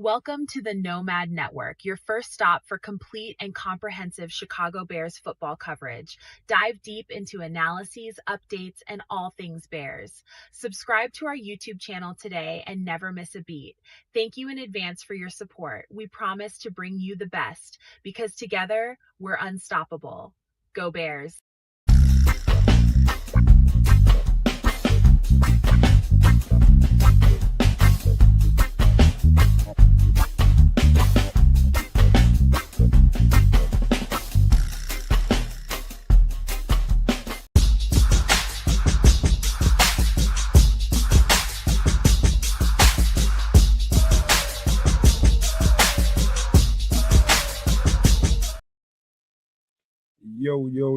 Welcome to the Nomad Network, your first stop for complete and comprehensive Chicago Bears football coverage. Dive deep into analyses, updates, and all things Bears. Subscribe to our YouTube channel today and never miss a beat. Thank you in advance for your support. We promise to bring you the best because together we're unstoppable. Go Bears.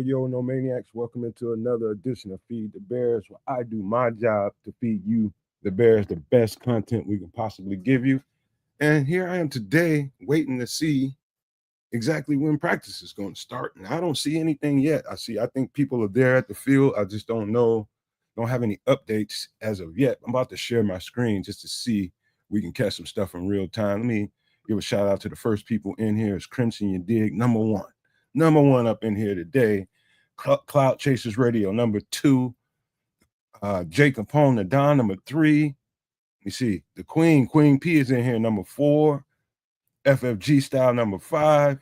Yo, no maniacs. Welcome into another edition of Feed the Bears, where I do my job to feed you, the Bears, the best content we can possibly give you. And here I am today waiting to see exactly when practice is going to start. And I don't see anything yet. I think people are there at the field. I just don't know, don't have any updates as of yet. I'm about to share my screen just to see we can catch some stuff in real time. Let me give a shout out to the first people in here. It's Crimson You Dig, number one up in here today. Cloud Chasers Radio, number 2. Jake Capone, the Don, number 3. You see, the Queen P is in here, number 4. FFG Style, number 5.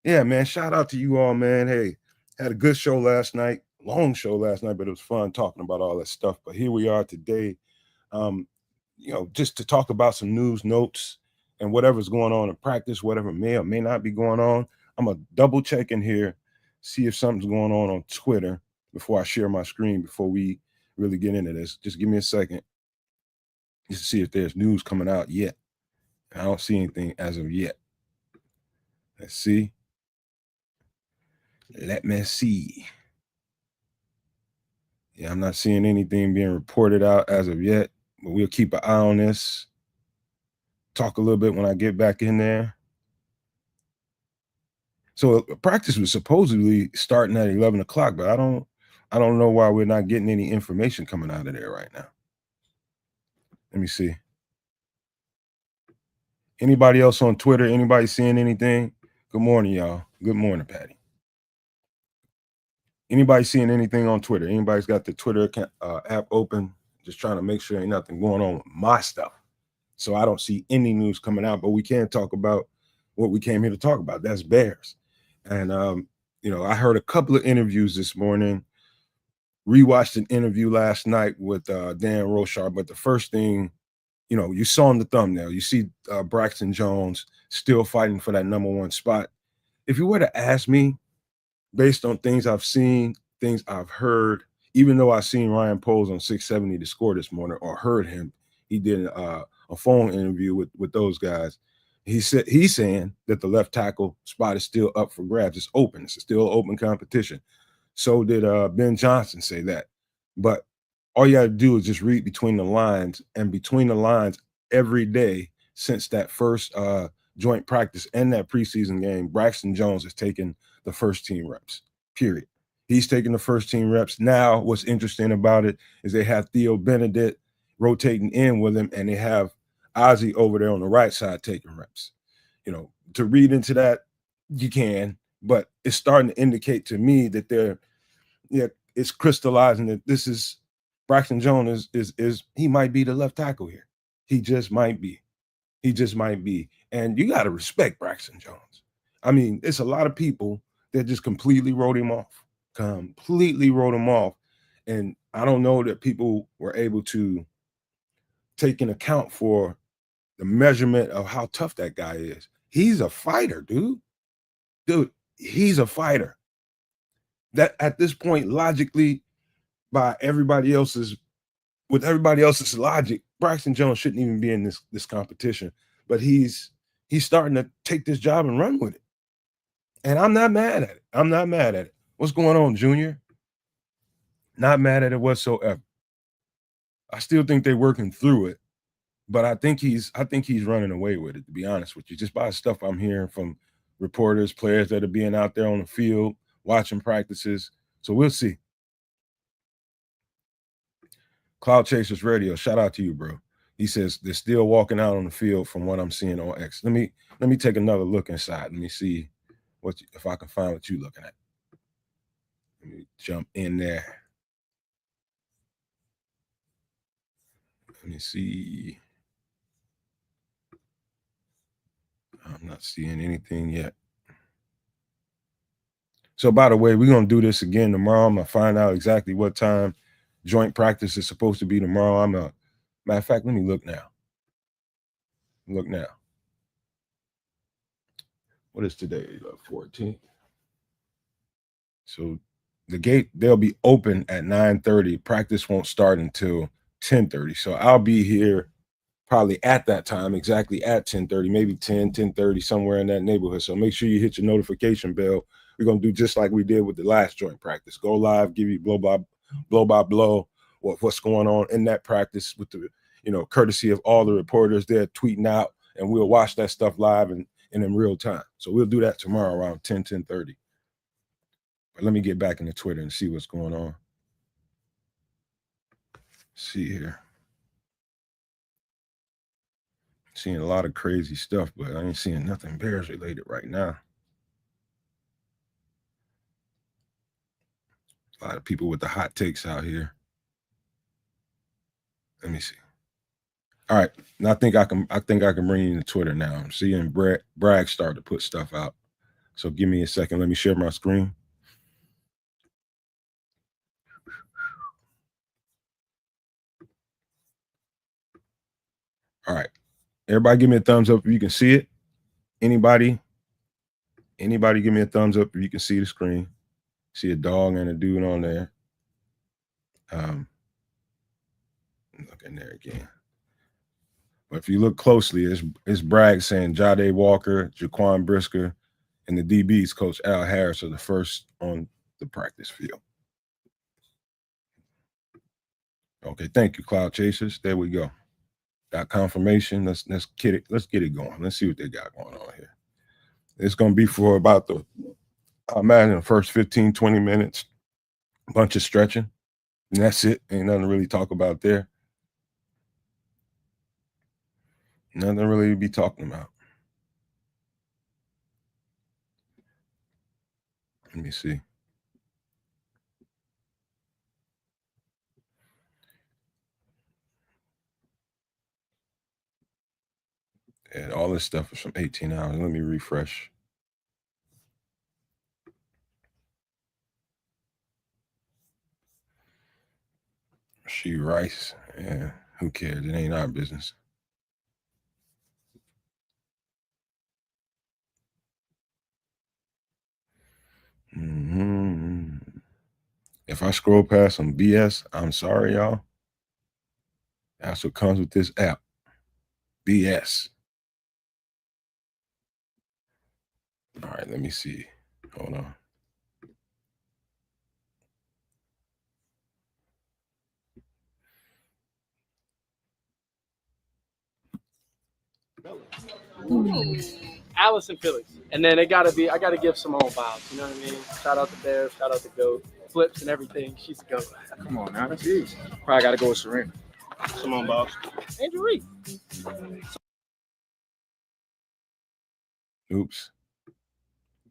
Yeah, man, shout out to you all, man. Hey, had a good show last night, long show last night, but it was fun talking about all that stuff. But here we are today, just to talk about some news, notes, and whatever's going on in practice, whatever may or may not be going on. I'm going to double check in here, see if something's going on Twitter before I share my screen, before we really get into this. Just give me a second just to see if there's news coming out yet. I don't see anything as of yet. Let's see. Let me see. Yeah, I'm not seeing anything being reported out as of yet, but we'll keep an eye on this. Talk a little bit when I get back in there. So practice was supposedly starting at 11 o'clock, but I don't know why we're not getting any information coming out of there right now. Let me see. Anybody else on Twitter? Anybody seeing anything? Good morning, y'all. Good morning, Patty. Anybody seeing anything on Twitter? Anybody's got the Twitter app open? Just trying to make sure ain't nothing going on with my stuff. So I don't see any news coming out, but we can talk about what we came here to talk about. That's Bears. And, I heard a couple of interviews this morning, rewatched an interview last night with Dan Roushar, but the first thing, you saw in the thumbnail, you see Braxton Jones still fighting for that number 1 spot. If you were to ask me, based on things I've seen, things I've heard, even though I've seen Ryan Poles on 670 to score this morning, or heard him, he did a phone interview with those guys. He's saying that the left tackle spot is still up for grabs. It's open. It's still open competition. So did Ben Johnson say that. But all you got to do is just read between the lines, and between the lines every day since that first joint practice and that preseason game, Braxton Jones has taken the first team reps, period. He's taking the first team reps. Now, what's interesting about it is they have Theo Benedet rotating in with him, and they have Ozzy over there on the right side taking reps. To read into that, you can, but it's starting to indicate to me that it's crystallizing that this is Braxton Jones is he might be the left tackle here. He just might be. And you got to respect Braxton Jones. I mean, it's a lot of people that just completely wrote him off. And I don't know that people were able to take in account for the measurement of how tough that guy is. He's a fighter, dude. He's a fighter. That at this point, logically, with everybody else's logic, Braxton Jones shouldn't even be in this competition. But he's starting to take this job and run with it. And I'm not mad at it. What's going on, Junior? Not mad at it whatsoever. I still think they're working through it, but I think he's running away with it, to be honest with you, just by the stuff I'm hearing from reporters, players that are being out there on the field, watching practices. So we'll see. Cloud Chasers Radio, shout out to you, bro. He says they're still walking out on the field from what I'm seeing on X. Let me take another look inside. Let me see if I can find what you're looking at. Let me jump in there. Let me see. I'm not seeing anything yet. So by the way, we're going to do this again tomorrow. I'm going to find out exactly what time joint practice is supposed to be tomorrow. Matter of fact, let me look now. Look now. What is today? 14th. So the gate, they'll be open at 9:30. Practice won't start until 10:30. So I'll be here probably at that time, exactly at 10:30, maybe 10:30, somewhere in that neighborhood. So make sure you hit your notification bell. We're going to do just like we did with the last joint practice. Go live, give you blow by blow what's going on in that practice with the, courtesy of all the reporters. They're tweeting out, and we'll watch that stuff live and in real time. So we'll do that tomorrow around 10:30. But let me get back into Twitter and see what's going on. See here. Seeing a lot of crazy stuff, but I ain't seeing nothing Bears related right now. A lot of people with the hot takes out here. Let me see. All right, and I think I can bring you to Twitter now. I'm seeing Bragg start to put stuff out. So give me a second. Let me share my screen. All right. Everybody give me a thumbs up if you can see it. Anybody give me a thumbs up if you can see the screen. See a dog and a dude on there. Look in there again. But if you look closely, it's Bragg saying Jade Walker, Jaquan Brisker, and the DBs, Coach Al Harris, are the first on the practice field. Okay, thank you, Cloud Chasers. There we go. Got confirmation. Let's get it going. Let's see what they got going on here. It's going to be for about I imagine the first 15, 20 minutes, a bunch of stretching. And that's it. Ain't nothing to really talk about there. Nothing really to be talking about. Let me see. And all this stuff is from 18 hours. Let me refresh. She Rice. Yeah, who cares? It ain't our business. Mm-hmm. If I scroll past some BS, I'm sorry, y'all. That's what comes with this app. BS. All right, let me see. Hold on. Alice and Phillies. And then I gotta give Simone vibes. You know what I mean? Shout out to Bears, shout out to GOAT. Flips and everything. She's a GOAT. Come on now, that's easy. Probably gotta go with Serena. Simone Biles. Andrew Reed. Oops.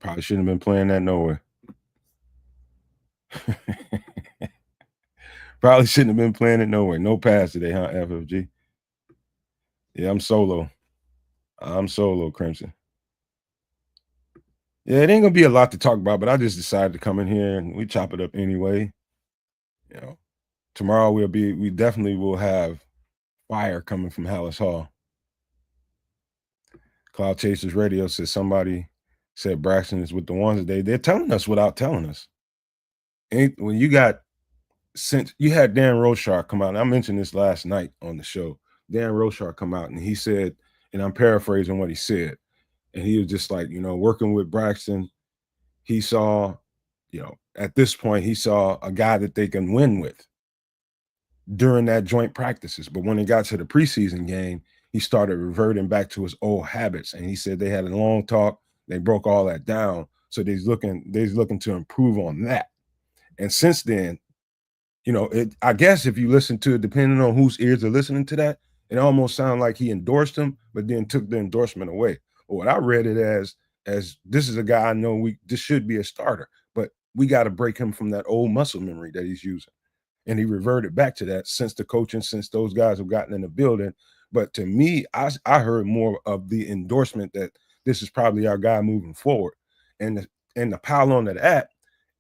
Probably shouldn't have been playing that nowhere. Probably shouldn't have been playing it nowhere. No pass today, huh, FFG? Yeah, I'm solo. Crimson. Yeah, it ain't gonna be a lot to talk about, but I just decided to come in here and we chop it up anyway. Tomorrow we definitely will have fire coming from Hallis Hall. Cloud Chasers Radio says somebody said Braxton is with the ones today. They're telling us without telling us. When you had Dan Roushar come out, and I mentioned this last night on the show. Dan Roushar come out and he said, and I'm paraphrasing what he said, and he was just like, working with Braxton, he saw, at this point, he saw a guy that they can win with during that joint practices. But when it got to the preseason game, he started reverting back to his old habits. And he said they had a long talk. They broke all that down. So they're looking to improve on that. And since then, I guess if you listen to it, depending on whose ears are listening to that, It almost sounded like he endorsed him, but then took the endorsement away. Or what I read it as this is a guy I know this should be a starter, but we got to break him from that old muscle memory that he's using. And he reverted back to that since the coaching, since those guys have gotten in the building. But to me, I heard more of the endorsement that this is probably our guy moving forward. And the pile on to that,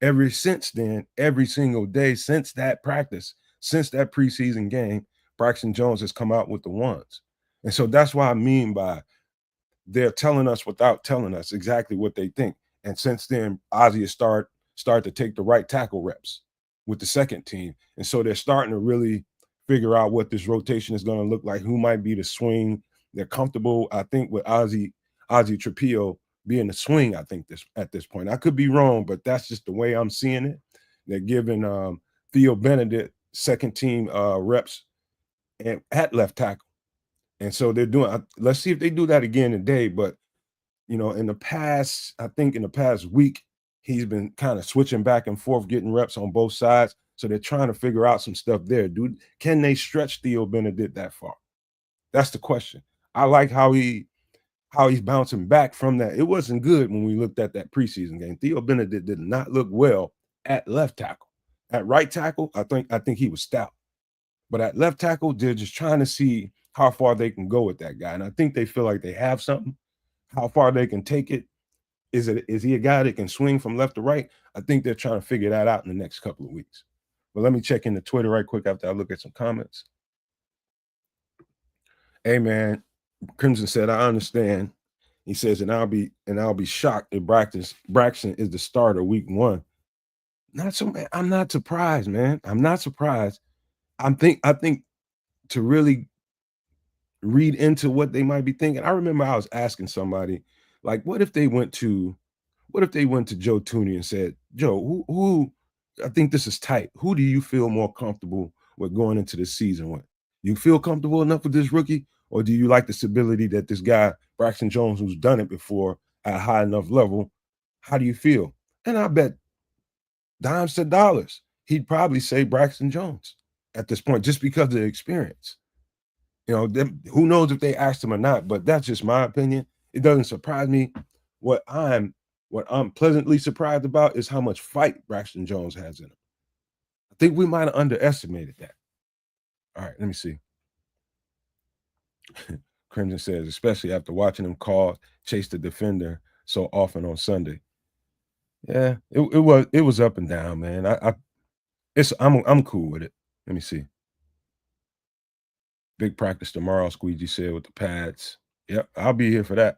ever since then, every single day since that practice, since that preseason game, Braxton Jones has come out with the ones. And so that's what I mean by they're telling us without telling us exactly what they think. And since then, Ozzy has started to take the right tackle reps with the second team. And so they're starting to really figure out what this rotation is going to look like, who might be the swing. They're comfortable, I think, with Ozzy Trapilo being the swing, I think, at this point. I could be wrong, but that's just the way I'm seeing it. They're giving Theo Benedet second team reps at left tackle. And so they're doing, let's see if they do that again today. But, in the past, I think in the past week, he's been kind of switching back and forth, getting reps on both sides. So they're trying to figure out some stuff there. Dude, can they stretch Theo Benedet that far? That's the question. I like how he's bouncing back from that. It wasn't good when we looked at that preseason game. Theo Benedet did not look well at left tackle. At right tackle, I think he was stout. But at left tackle, they're just trying to see how far they can go with that guy. And I think they feel like they have something. How far they can take it. Is he a guy that can swing from left to right? I think they're trying to figure that out in the next couple of weeks. But let me check into Twitter right quick after I look at some comments. Hey man, Crimson said, I understand. He says, and I'll be shocked if Braxton is the starter week 1. I'm not surprised, man. I'm not surprised. I think to really read into what they might be thinking. I remember I was asking somebody, like, what if they went to Joe Tooney and said, Joe, who I think this is tight. Who do you feel more comfortable with going into the season with? You feel comfortable enough with this rookie? Or do you like the stability that this guy, Braxton Jones, who's done it before at a high enough level, how do you feel? And I bet dimes to dollars, he'd probably say Braxton Jones at this point, just because of the experience. Who knows if they asked him or not, but that's just my opinion. It doesn't surprise me. What I'm pleasantly surprised about is how much fight Braxton Jones has in him. I think we might have underestimated that. All right, let me see. Crimson says, especially after watching him chase the defender so often on Sunday. Yeah, it was up and down, man. I'm cool with it. Let me see. Big practice tomorrow, Squeegee said, with the pads. Yep, I'll be here for that.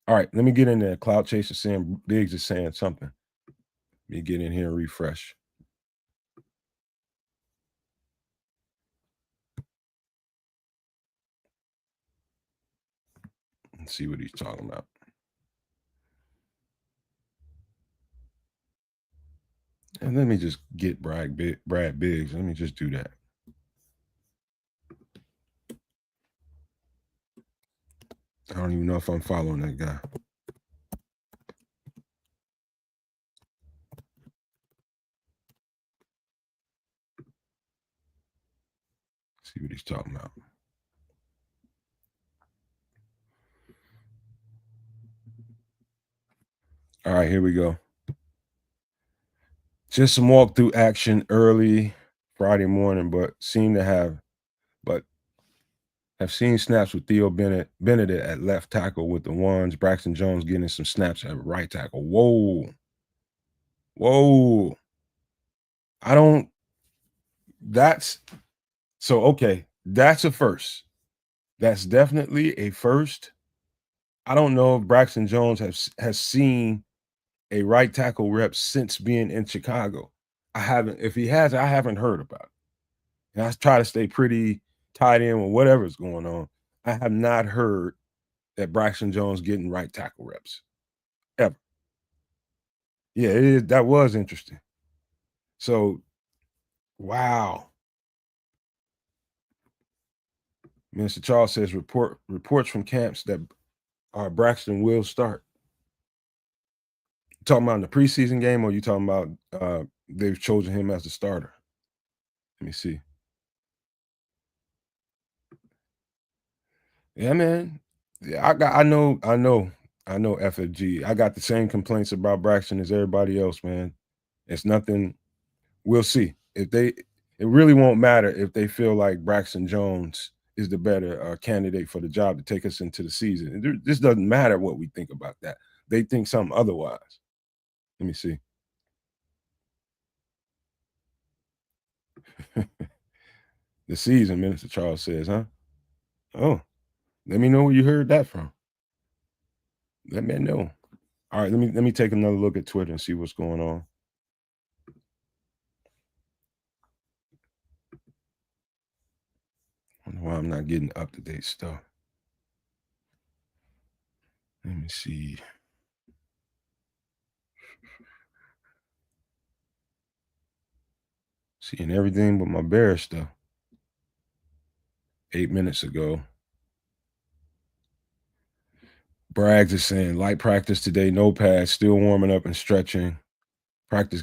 All right, let me get in there. Cloud Chaser saying Biggs is saying something. Let me get in here and refresh. Let's see what he's talking about. And let me just get Brad Biggs. Let me just do that. I don't even know if I'm following that guy. See what he's talking about. All right, here we go. Just some walkthrough action early Friday morning, but have seen snaps with Theo Benedet at left tackle with the ones. Braxton Jones getting some snaps at right tackle. Whoa. Okay. That's a first. That's definitely a first. I don't know if Braxton Jones has seen a right tackle rep since being in Chicago. I haven't. If he has, I haven't heard about it. And I try to stay pretty tied in with whatever's going on. I have not heard that Braxton Jones getting right tackle reps ever. Yeah, it is. That was interesting. So, wow. Mr. Charles says reports from camps that Braxton will start. You talking about in the preseason game, or you talking about they've chosen him as the starter? Let me see. Yeah, man. Yeah, I know FFG. I got the same complaints about Braxton as everybody else, man. It's nothing. We'll see. It really won't matter if they feel like Braxton Jones is the better candidate for the job to take us into the season. This doesn't matter what we think about that. They think something otherwise. Let me see. The season, Minister Charles says, huh? Oh, let me know where you heard that from. Let me know. All right, let me take another look at Twitter and see what's going on. I don't know why I'm not getting up-to-date stuff. Let me see. Seeing everything but my Bears stuff. 8 minutes ago. Braggs is saying light practice today, no pads, still warming up and stretching. Practice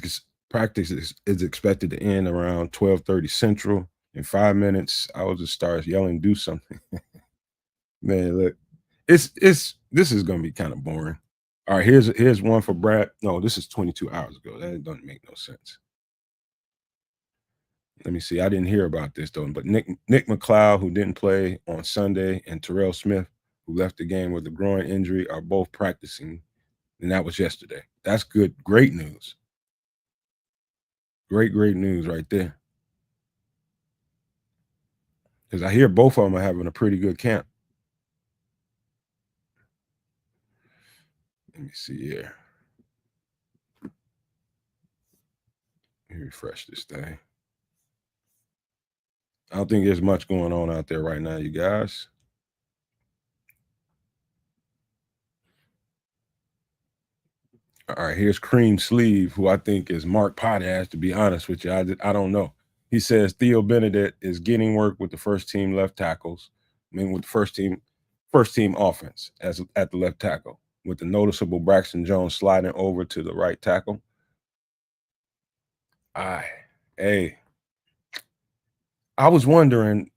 is expected to end around 12:30 Central. In 5 minutes, I will just start yelling, do something. Man, look, this is gonna be kind of boring. All right, here's one for Brad. No, this is 22 hours ago. That doesn't make no sense. Let me see. I didn't hear about this though, but Nick McLeod, who didn't play on Sunday, and Terrell Smith, who left the game with a groin injury, are both practicing, and that was yesterday. That's good, great news. Great news right there. Because I hear both of them are having a pretty good camp. Let me see here. Let me refresh this thing. I don't think there's much going on out there right now, you guys. All right, here's Cream Sleeve, who I think is Mark Potash, to be honest with you. I don't know. He says Theo Benedet is getting work with the first team left tackles. I mean, with the first team offense as at the left tackle, with the noticeable Braxton Jones sliding over to the right tackle. I was wondering,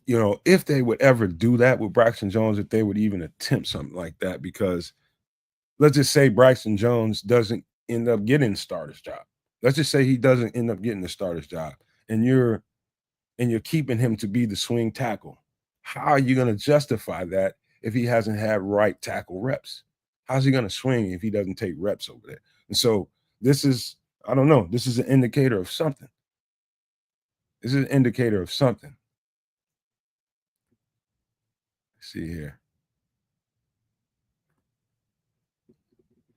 if they would ever do that with Braxton Jones, if they would even attempt something like that, because let's just say Braxton Jones doesn't end up getting the starter's job. Let's just say he doesn't end up getting the starter's job, and you're keeping him to be the swing tackle. How are you going to justify that if he hasn't had right tackle reps? How's he going to swing if he doesn't take reps over there? And so this is, I don't know, this is an indicator of something. This is an indicator of something. Let's see here.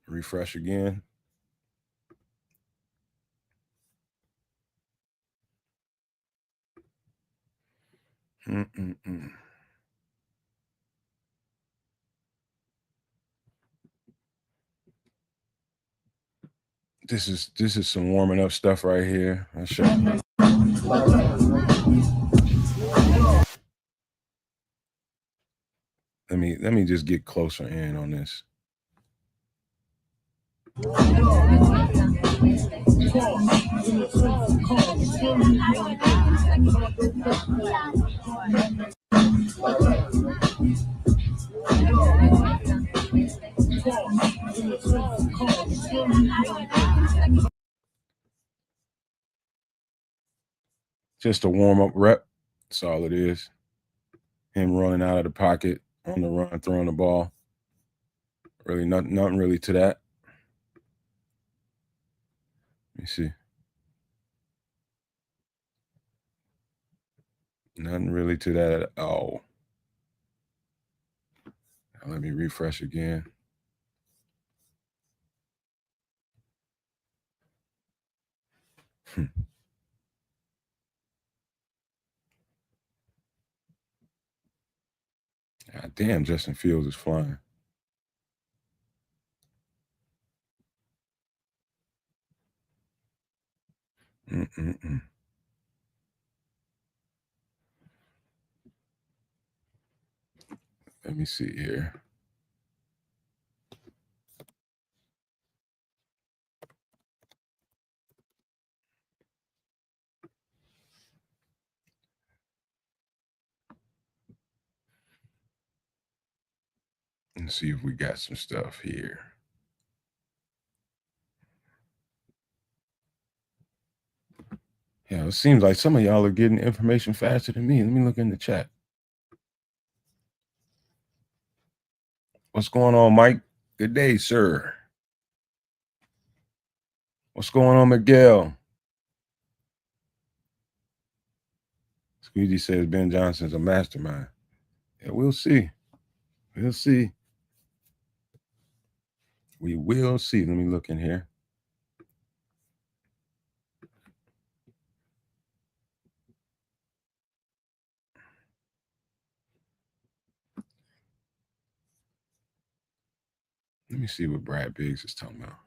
Refresh again. This is some warming up stuff right here. I'll show you. Let me just get closer in on this. Just a warm-up rep. That's all it is. Him running out of the pocket on the run, throwing the ball. Really nothing really to that. Let me see. Nothing really to that at all. Now let me refresh again. God damn, Justin Fields is flying. Let me see here. Let's see if we got some stuff here. Yeah, it seems like some of y'all are getting information faster than me. Let me look in the chat. What's going on, Mike? Good day, sir. What's going on, Miguel? Squeegee says Ben Johnson's a mastermind. Yeah, we'll see. We'll see. We will see. Let me look in here. Let me see what Brad Biggs is talking about.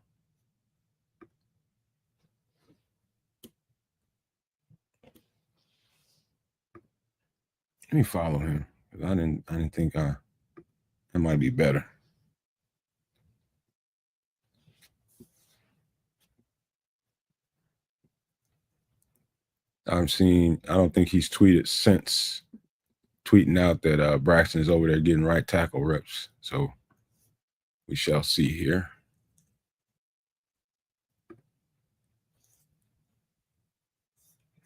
Let me follow him. I didn't think it might be better. I don't think he's tweeted since tweeting out that Braxton is over there getting right tackle reps. So we shall see here.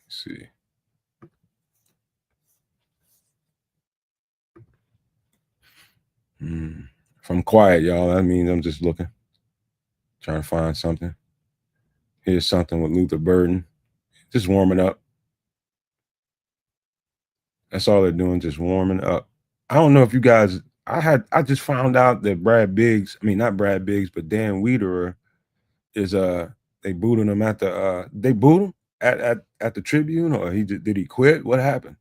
Let's see. If I'm quiet, y'all, that means I'm just looking, trying to find something. Here's something with Luther Burden. Just warming up. That's all they're doing, just warming up. I don't know if you guys, I just found out that not Brad Biggs, but Dan Wiederer is they booted him at the they booed him at the Tribune, or did he quit? What happened?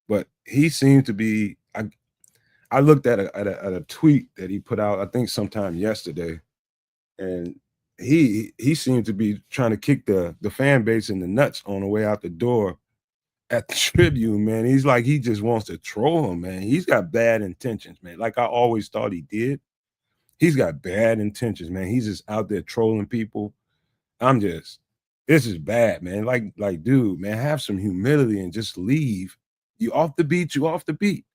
But he seemed to be I looked at a tweet that he put out, I think sometime yesterday, and he seemed to be trying to kick the fan base in the nuts on the way out the door at the Tribune, man. He's like, he just wants to troll him, man. He's got bad intentions, man. Like I always thought he did. He's got bad intentions, man. He's just out there trolling people. This is bad, man. Like, dude, man, have some humility and just leave. You off the beat, you off the beat.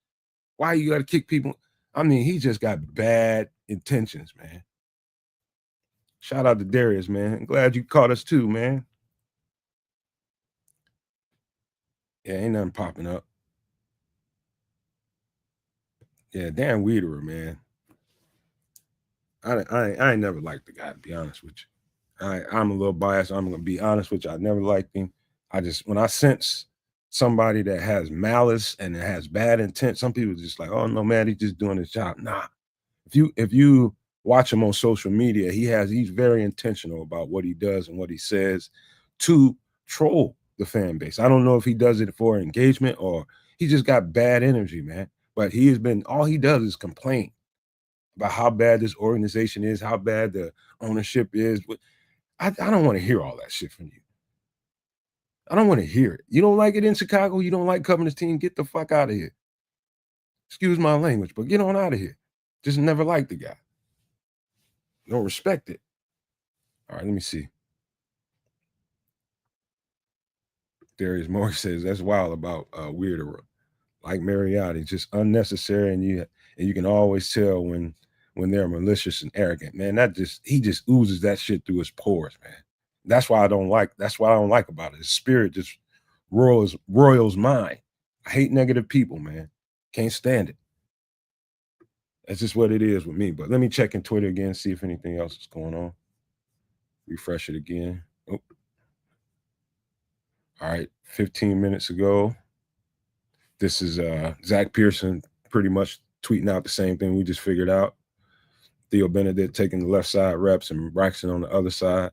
Why you got to kick people? I mean, he just got bad intentions, man. Shout out to Darius, man. I'm glad you caught us too, man. Yeah, ain't nothing popping up. Yeah, Dan Wiederer, man. I ain't never liked the guy, to be honest with you. I'm a little biased. I'm gonna be honest with you. I never liked him. When I sense somebody that has malice and has bad intent, some people just like, oh no, man, he's just doing his job. Nah. If you watch him on social media, he's very intentional about what he does and what he says to troll the fan base. I don't know if he does it for engagement or he just got bad energy, man. But all he does is complain about how bad this organization is, how bad the ownership is. I don't want to hear all that shit from you. I don't want to hear it. You don't like it in Chicago? You don't like covering this team? Get the fuck out of here. Excuse my language, but get on out of here. Just never liked the guy. Don't respect it. All right, let me see. Darius Moore says that's wild about Weirder. Like Mariotti, just unnecessary, and you can always tell when they're malicious and arrogant, man. He just oozes that shit through his pores, man. That's why I don't like about it. His spirit just roils mine. I hate negative people, man. Can't stand it. That's just what it is with me. But let me check in Twitter again, see if anything else is going on. Refresh it again. Oh. All right, 15 minutes ago. This is Zach Pearson pretty much tweeting out the same thing we just figured out. Theo Benedet taking the left side reps and Braxton on the other side.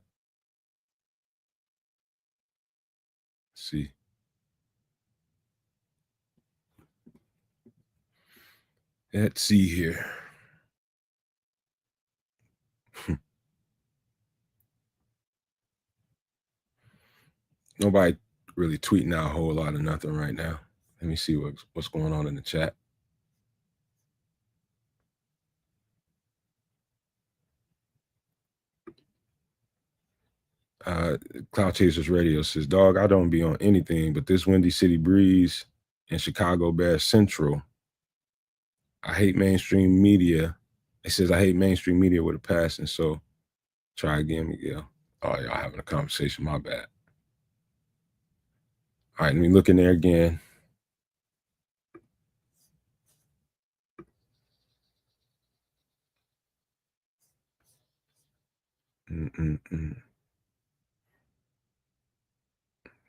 Let's see. Let's see here. Nobody really tweeting out a whole lot of nothing right now. Let me see what's going on in the chat. Cloud Chasers Radio says, dog, I don't be on anything but this Windy City Breeze and Chicago Bears Central I hate mainstream media. It says I hate mainstream media with a passion. So try again, Miguel. Oh, y'all having a conversation. My bad. All right, let me look in there again.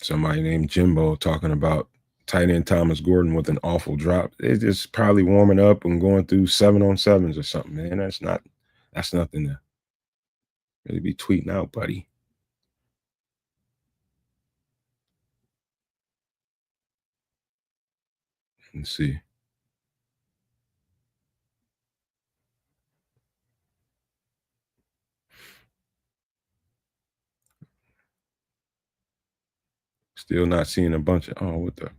Somebody named Jimbo talking about tight end Thomas Gordon with an awful drop. It's just probably warming up and going through 7-on-7s or something, man. That's nothing to really be tweeting out, buddy. Let's see. Still not seeing a bunch of what the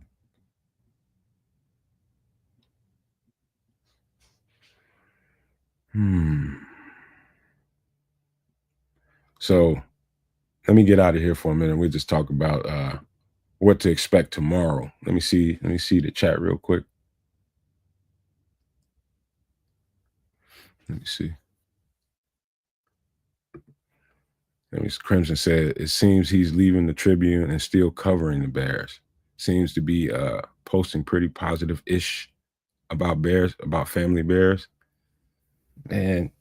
So let me get out of here for a minute. We'll just talk about what to expect tomorrow. Let me see the chat real quick. Let me see. Crimson said, it seems he's leaving the Tribune and still covering the Bears. Seems to be posting pretty positive-ish about Bears, about family Bears. And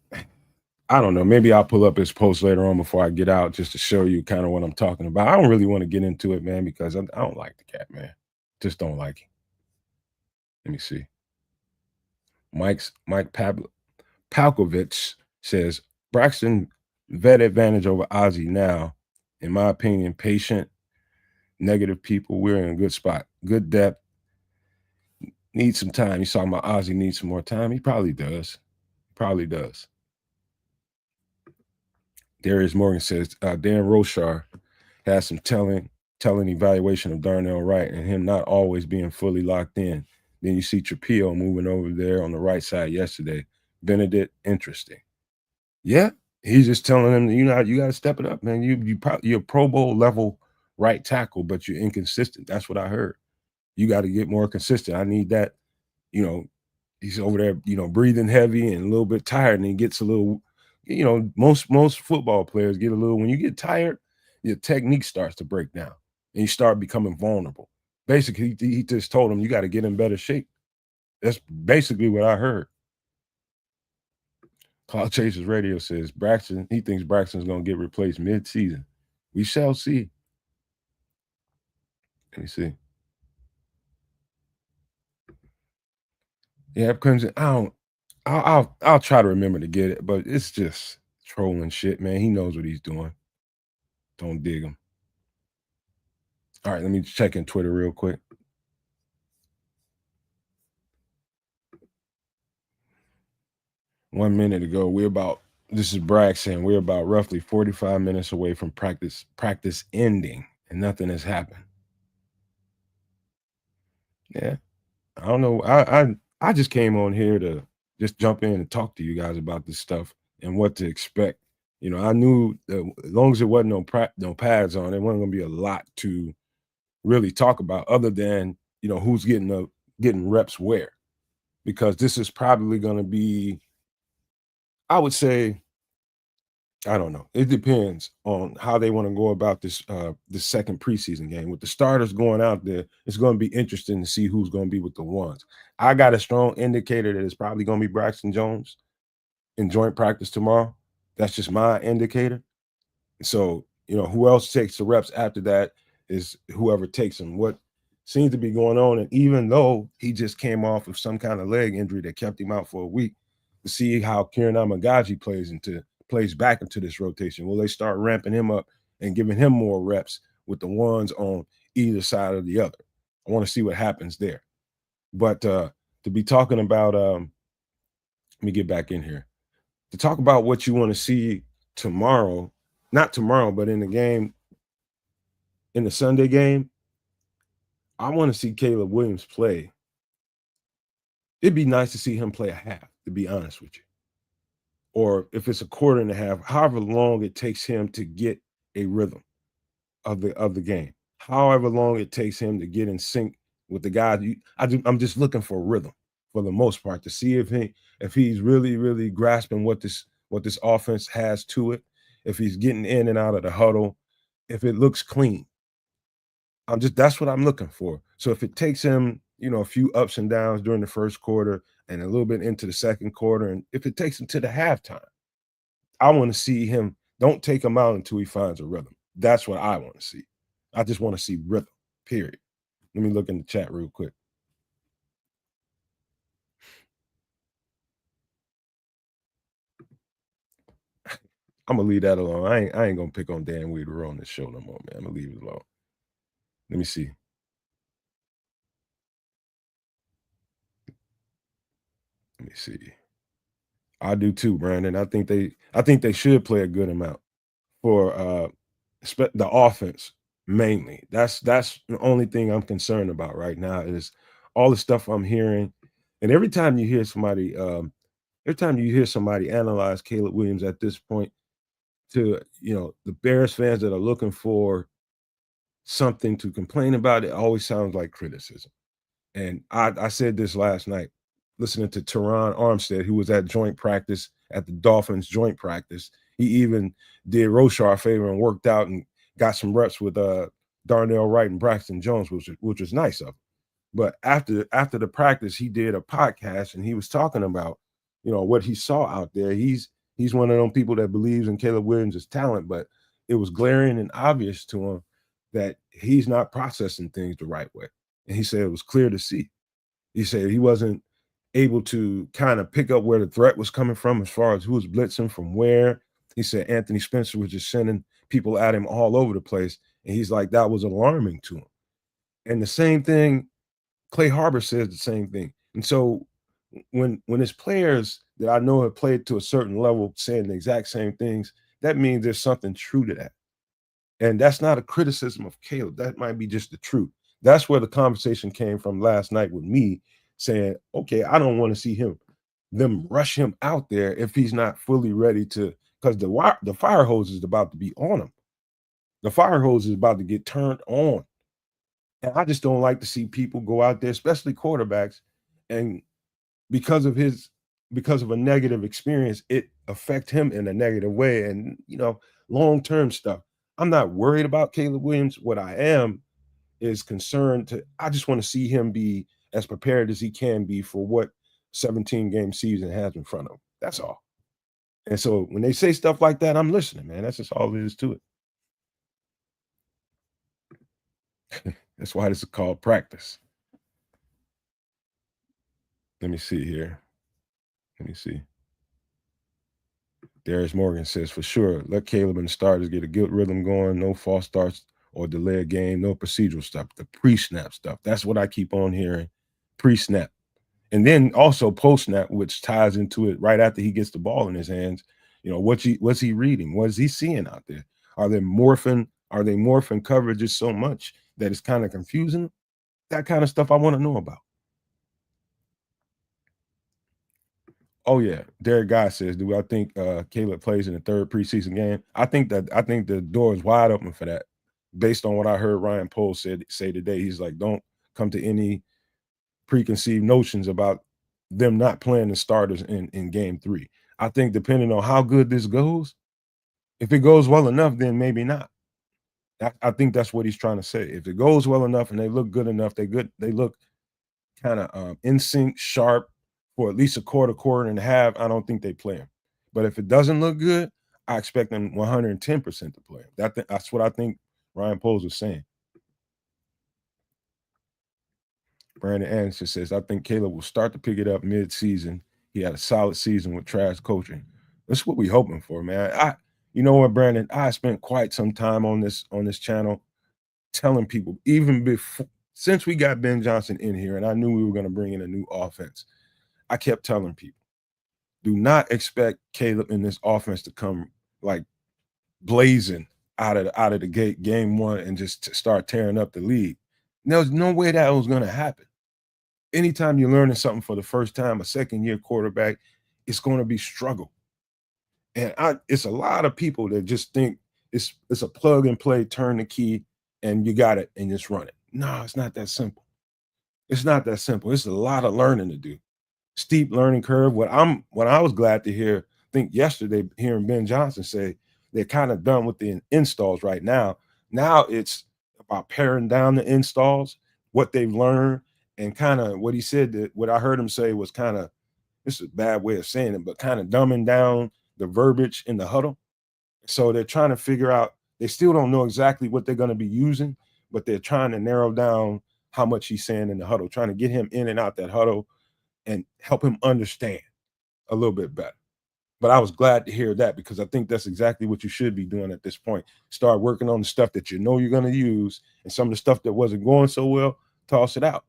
I don't know. Maybe I'll pull up his post later on before I get out just to show you kind of what I'm talking about. I don't really want to get into it, man, because I don't like the cat, man. Just don't like him. Let me see. Mike Palkovich says, Braxton vet advantage over Ozzy now. In my opinion, patient, negative people, we're in a good spot. Good depth. Need some time. You saw my Ozzy needs some more time. He probably does. Probably does. Darius Morgan says, Dan Roushar has some telling evaluation of Darnell Wright and him not always being fully locked in. Then you see Trapilo moving over there on the right side yesterday. Benedet, interesting. Yeah, he's just telling him, you got to step it up, man. You're a Pro Bowl level right tackle, but you're inconsistent. That's what I heard. You got to get more consistent. I need that. He's over there, breathing heavy and a little bit tired, and he gets a little. Most football players get a little. When you get tired, your technique starts to break down, and you start becoming vulnerable. Basically, he just told him you got to get in better shape. That's basically what I heard. Cloud Chasers Radio says he thinks Braxton's going to get replaced mid-season. We shall see. Let me see. Yeah, Crimson. I'll try to remember to get it, but it's just trolling shit, man. He knows what he's doing. Don't dig him. All right, let me check in Twitter real quick. One minute ago, this is Bragg saying we're about roughly 45 minutes away from practice ending, and nothing has happened. Yeah. I don't know. I just came on here to just jump in and talk to you guys about this stuff and what to expect. I knew that as long as there wasn't no pads on, there wasn't going to be a lot to really talk about other than who's getting reps where, because this is probably going to be, I would say, I don't know. It depends on how they want to go about this second preseason game. With the starters going out there, it's going to be interesting to see who's going to be with the ones. I got a strong indicator that it's probably going to be Braxton Jones in joint practice tomorrow. That's just my indicator. So, who else takes the reps after that is whoever takes them. What seems to be going on, and even though he just came off of some kind of leg injury that kept him out for a week, to see how kiran amegadjie plays back into this rotation. Will they start ramping him up and giving him more reps with the ones on either side of the other? I want to see what happens there. But to be talking about, let me get back in here. To talk about what you want to see tomorrow, not tomorrow, but in the game, in the Sunday game, I want to see Caleb Williams play. It'd be nice to see him play a half, to be honest with you. Or if it's a quarter and a half, however long it takes him to get a rhythm of the game, however long it takes him to get in sync with the guys. I'm just looking for a rhythm for the most part, to see if he's really grasping what this offense has to it, if he's getting in and out of the huddle, if it looks clean. That's what I'm looking for. So if it takes him, a few ups and downs during the first quarter and a little bit into the second quarter, and if it takes him to the halftime, I want to see him. Don't take him out until he finds a rhythm. That's what I want to see. I just want to see rhythm, period. Let me look in the chat real quick. I'm gonna leave that alone. I ain't gonna pick on Dan Weeder on this show no more, man. I'm gonna leave it alone. Let me see. Let me see. I do too, Brandon. I think they should play a good amount for the offense mainly. That's the only thing I'm concerned about right now is all the stuff I'm hearing. And every time you hear somebody analyze Caleb Williams at this point, to the Bears fans that are looking for something to complain about, it always sounds like criticism. And I said this last night, listening to Teron Armstead, who was at the Dolphins joint practice. He even did roushar a favor and worked out and got some reps with Darnell Wright and Braxton Jones, which was nice of him. But after the practice, he did a podcast and he was talking about, what he saw out there. He's one of those people that believes in Caleb Williams' talent, but it was glaring and obvious to him that he's not processing things the right way. And he said it was clear to see. He said he wasn't able to kind of pick up where the threat was coming from as far as who was blitzing from where. He said Anthony Spencer was just sending people at him all over the place. And he's like, that was alarming to him. And the same thing, Clay Harbor says the same thing. And so when it's players that I know have played to a certain level saying the exact same things, that means there's something true to that. And that's not a criticism of Caleb. That might be just the truth. That's where the conversation came from last night with me saying, okay, I don't want to see them rush him out there if he's not fully ready to, because the fire hose is about to be on him. The fire hose is about to get turned on. And I just don't like to see people go out there, especially quarterbacks, and because of a negative experience, it affect him in a negative way. And, long-term stuff. I'm not worried about Caleb Williams. What I am is concerned I just want to see him be as prepared as he can be for what 17-game season has in front of him. That's all. And so when they say stuff like that, I'm listening, man. That's just all there is to it. That's why this is called practice. Let me see here. Let me see. Darius Morgan says, for sure, let Caleb and the starters get a good rhythm going. No false starts or delay a game. No procedural stuff. The pre-snap stuff. That's what I keep on hearing. Pre-snap. And then also post-snap, which ties into it right after he gets the ball in his hands. What's he reading? What is he seeing out there? Are they morphing coverages so much that it's kind of confusing? That kind of stuff I want to know about. Oh yeah, Derek Guy says, "Do I think Caleb plays in the third preseason game?" I think the door is wide open for that, based on what I heard Ryan Poles say today. He's like, "Don't come to any preconceived notions about them not playing the starters in game 3." I think depending on how good this goes, if it goes well enough, then maybe not. I think that's what he's trying to say. If it goes well enough and they look good enough, they look kind of in sync, sharp for at least a quarter and a half, I don't think they play him. But if it doesn't look good, I expect them 110% to play him. That's what I think Ryan Poles was saying. Brandon Anderson says, I think Caleb will start to pick it up mid-season. He had a solid season with trash coaching. That's what we're hoping for, man. You know what, Brandon? I spent quite some time on this channel telling people, even before, since we got Ben Johnson in here and I knew we were going to bring in a new offense, I kept telling people, do not expect Caleb in this offense to come like blazing out of the gate game 1 and just start tearing up the league. There's no way that was going to happen. Anytime you're learning something for the first time, a second-year quarterback, it's going to be struggle. And it's a lot of people that just think it's a plug and play, turn the key, and you got it and just run it. No, it's not that simple. It's not that simple. It's a lot of learning to do. steep learning curve. What I was glad to hear, I think yesterday, hearing Ben Johnson say they're kind of done with the installs right now. Now it's about paring down the installs, what they've learned, and kind of what he said, that what I heard him say was kind of, this is a bad way of saying it, but kind of dumbing down the verbiage in the huddle. So they're trying to figure out, they still don't know exactly what they're going to be using, but they're trying to narrow down how much he's saying in the huddle, trying to get him in and out that huddle and help him understand a little bit better. But I was glad to hear that, because I think that's exactly what you should be doing at this point. Start working on the stuff that you know you're going to use, and some of the stuff that wasn't going so well, toss it out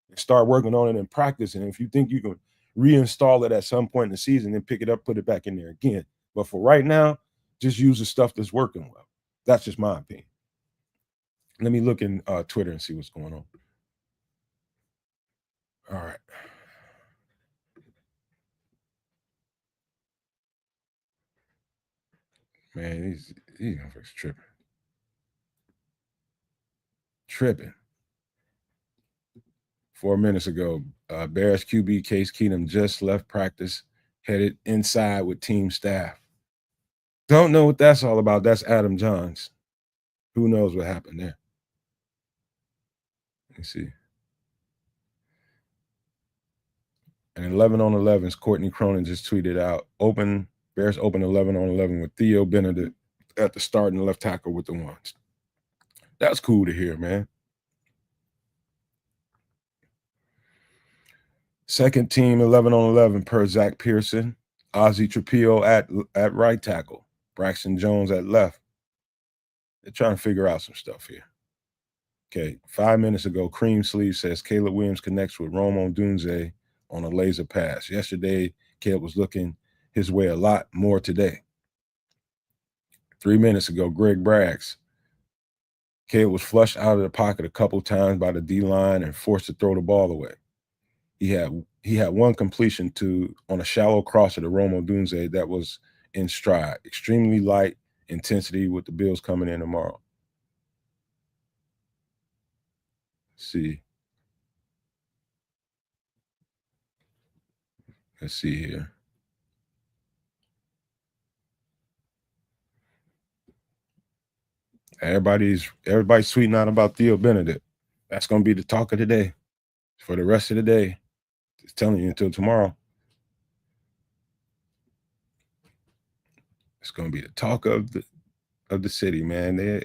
and start working on it in practice. And if you think you can reinstall it at some point in the season, then pick it up, put it back in there again. But for right now, just use the stuff that's working well. That's just my opinion. Let me look in Twitter and see what's going on. All right. Man, these motherfuckers tripping. Tripping. 4 minutes ago, Bears QB Case Keenum just left practice, headed inside with team staff. Don't know what that's all about. That's Adam Johns. Who knows what happened there? Let me see. And 11 on 11s, Courtney Cronin just tweeted out, Bears open 11 on 11 with Theo Benedet at the starting left tackle with the ones. That's cool to hear, man. Second team 11 on 11 per Zach Pearson. Ozzy Trapilo at right tackle. Braxton Jones at left. They're trying to figure out some stuff here. Okay, 5 minutes ago, Cream Sleeve says Caleb Williams connects with odunze on a laser pass. Yesterday, Caleb was looking his way a lot more today. 3 minutes ago, Greg Braggs. Caleb was flushed out of the pocket a couple times by the D-line and forced to throw the ball away. He had one completion on a shallow crosser to odunze that was in stride. Extremely light intensity with the Bills coming in tomorrow. Let's see here. Everybody's tweeting out about Theo Benedet. That's going to be the talk of the day for the rest of the day. Just telling you, until tomorrow. It's going to be the talk of the city, man.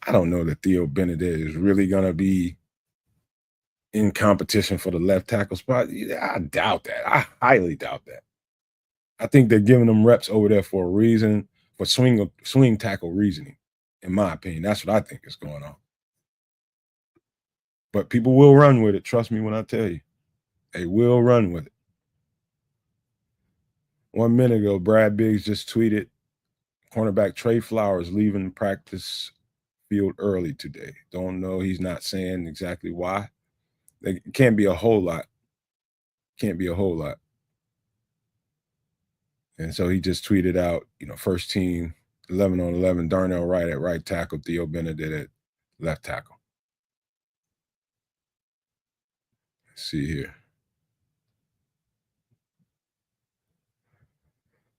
I don't know that Theo Benedet is really going to be in competition for the left tackle spot. I doubt that. I highly doubt that. I think they're giving them reps over there for a reason, for swing tackle reasoning, in my opinion. That's what I think is going on. But people will run with it. Trust me when I tell you. They will run with it. 1 minute ago, Brad Biggs just tweeted, cornerback Trey Flowers leaving the practice field early today. Don't know. He's not saying exactly why. It can't be a whole lot. Can't be a whole lot. And so he just tweeted out, first team, 11 on 11, Darnell Wright at right tackle, Theo Benedet at left tackle. Let's see here.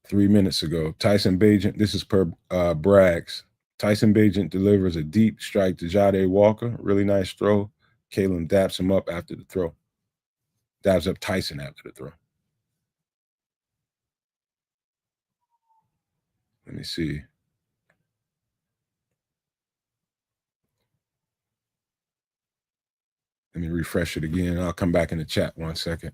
3 minutes ago, Tyson Bagent, this is per Braggs. Tyson Bagent delivers a deep strike to Jade Walker. Really nice throw. Kalen daps him up after the throw. Dabs up Tyson after the throw. Let me see. Let me refresh it again. I'll come back in the chat 1 second.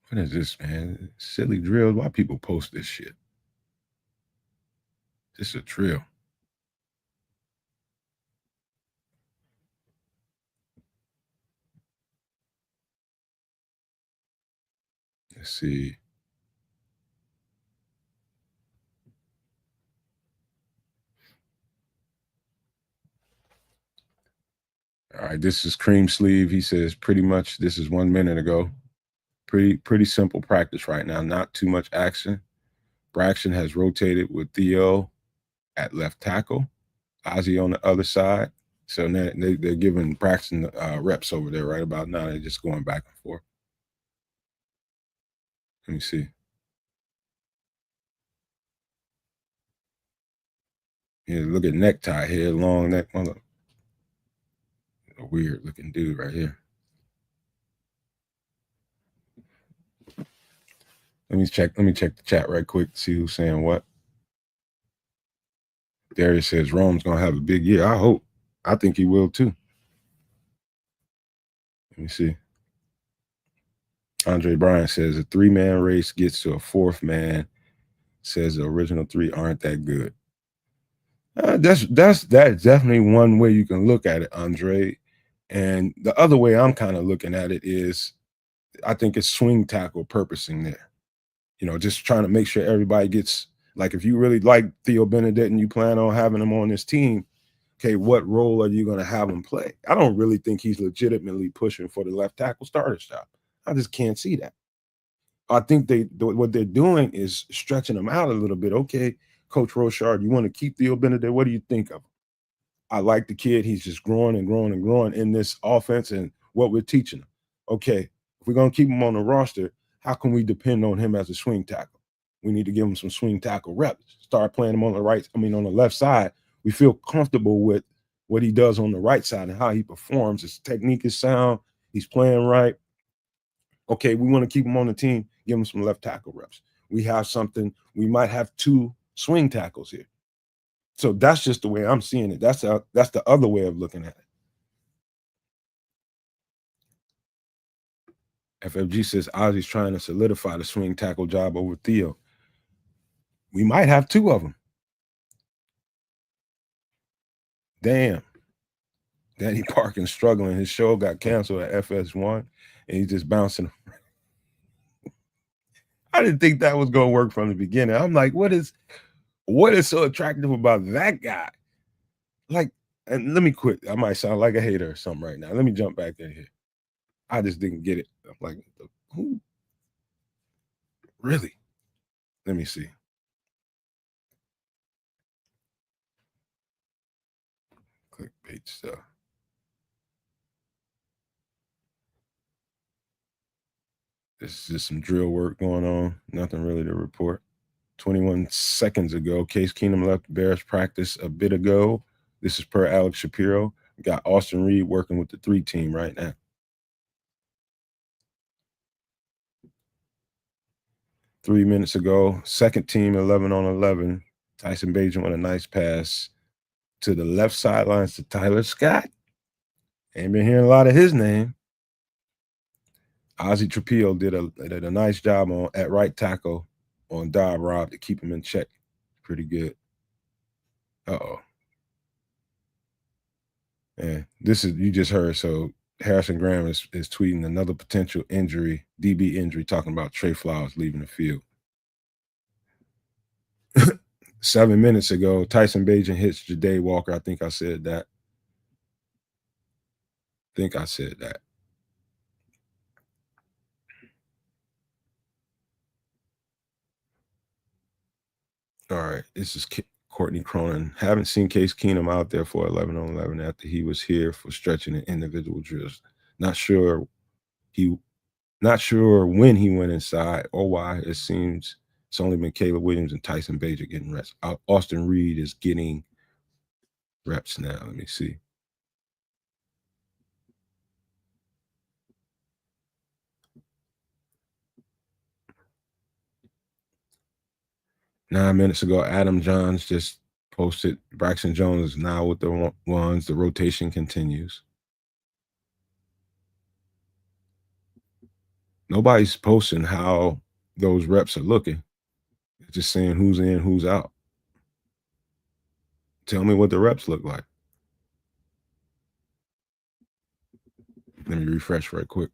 What is this, man? Silly drills. Why people post this shit? This is a drill. Let's see. All right, this is Cream Sleeve. He says pretty much this is 1 minute ago. Pretty simple practice right now. Not too much action. Braxton has rotated with Theo at left tackle, Ozzy on the other side. So now they're giving Braxton reps over there right about now. They're just going back and forth. Let me see. Yeah, look at necktie here, long neck. A weird looking dude right here. Let me check the chat right quick to see who's saying what. Darius says Rome's gonna have a big year. I hope. I think he will too. Let me see. Andre Bryan says a 3-man race gets to a 4th man. Says the original 3 aren't that good. That's definitely one way you can look at it, Andre. And the other way I'm kind of looking at it is, I think it's swing tackle purposing there. You know, just trying to make sure everybody gets, like, if you really like Theo Benedet and you plan on having him on this team, okay, what role are you going to have him play? I don't really think he's legitimately pushing for the left tackle starter job. I just can't see that. I think what they're doing is stretching him out a little bit. Okay, Coach Roushar, you want to keep Theo Benedet? What do you think of him? I like the kid. He's just growing and growing and growing in this offense and what we're teaching him. Okay, if we're going to keep him on the roster, how can we depend on him as a swing tackle? We need to give him some swing tackle reps. Start playing him on the on the left side. We feel comfortable with what he does on the right side and how he performs. His technique is sound. He's playing right. Okay, we want to keep him on the team. Give him some left tackle reps. We have something. We might have 2 swing tackles here. So that's just the way I'm seeing it. That's the other way of looking at it. FFG says Ozzy's trying to solidify the swing tackle job over Theo. We might have 2 of them. Damn. Danny Parkin's struggling. His show got canceled at FS1, and he's just bouncing. I didn't think that was going to work from the beginning. I'm like, what is so attractive about that guy? Like, and let me quit. I might sound like a hater or something right now. Let me jump back in here. I just didn't get it. I'm like, who? Really? Let me see. Clickbait stuff. This is just some drill work going on. Nothing really to report. 21 seconds ago, Case Keenum left Bears practice a bit ago. This is per Alex Shapiro. We got Austin Reed working with the 3 team right now. Three minutes ago, second team 11 on 11. Tyson Bagent with a nice pass to the left sidelines to Tyler Scott. Ain't been hearing a lot of his name. Ozzy Trapilo did a nice job at right tackle on Dobb Rob to keep him in check. Pretty good. Uh-oh. Yeah, this is, you just heard, so Harrison Graham is tweeting another potential injury, DB injury, talking about Trey Flowers leaving the field. 7 minutes ago, Tyson Bagent hits Ja'Day Walker. I think I said that. All right, this is Courtney Cronin. Haven't seen Case Keenum out there for 11 on 11 after he was here for stretching and individual drills. Not sure when he went inside or why. It seems it's only been Caleb Williams and Tyson Bagent getting reps. Austin Reed is getting reps now. Let me see. Nine minutes ago, Adam Johns just posted Braxton Jones is now with the ones. The rotation continues. Nobody's posting how those reps are looking. It's just saying who's in, who's out. Tell me what the reps look like. Let me refresh right quick.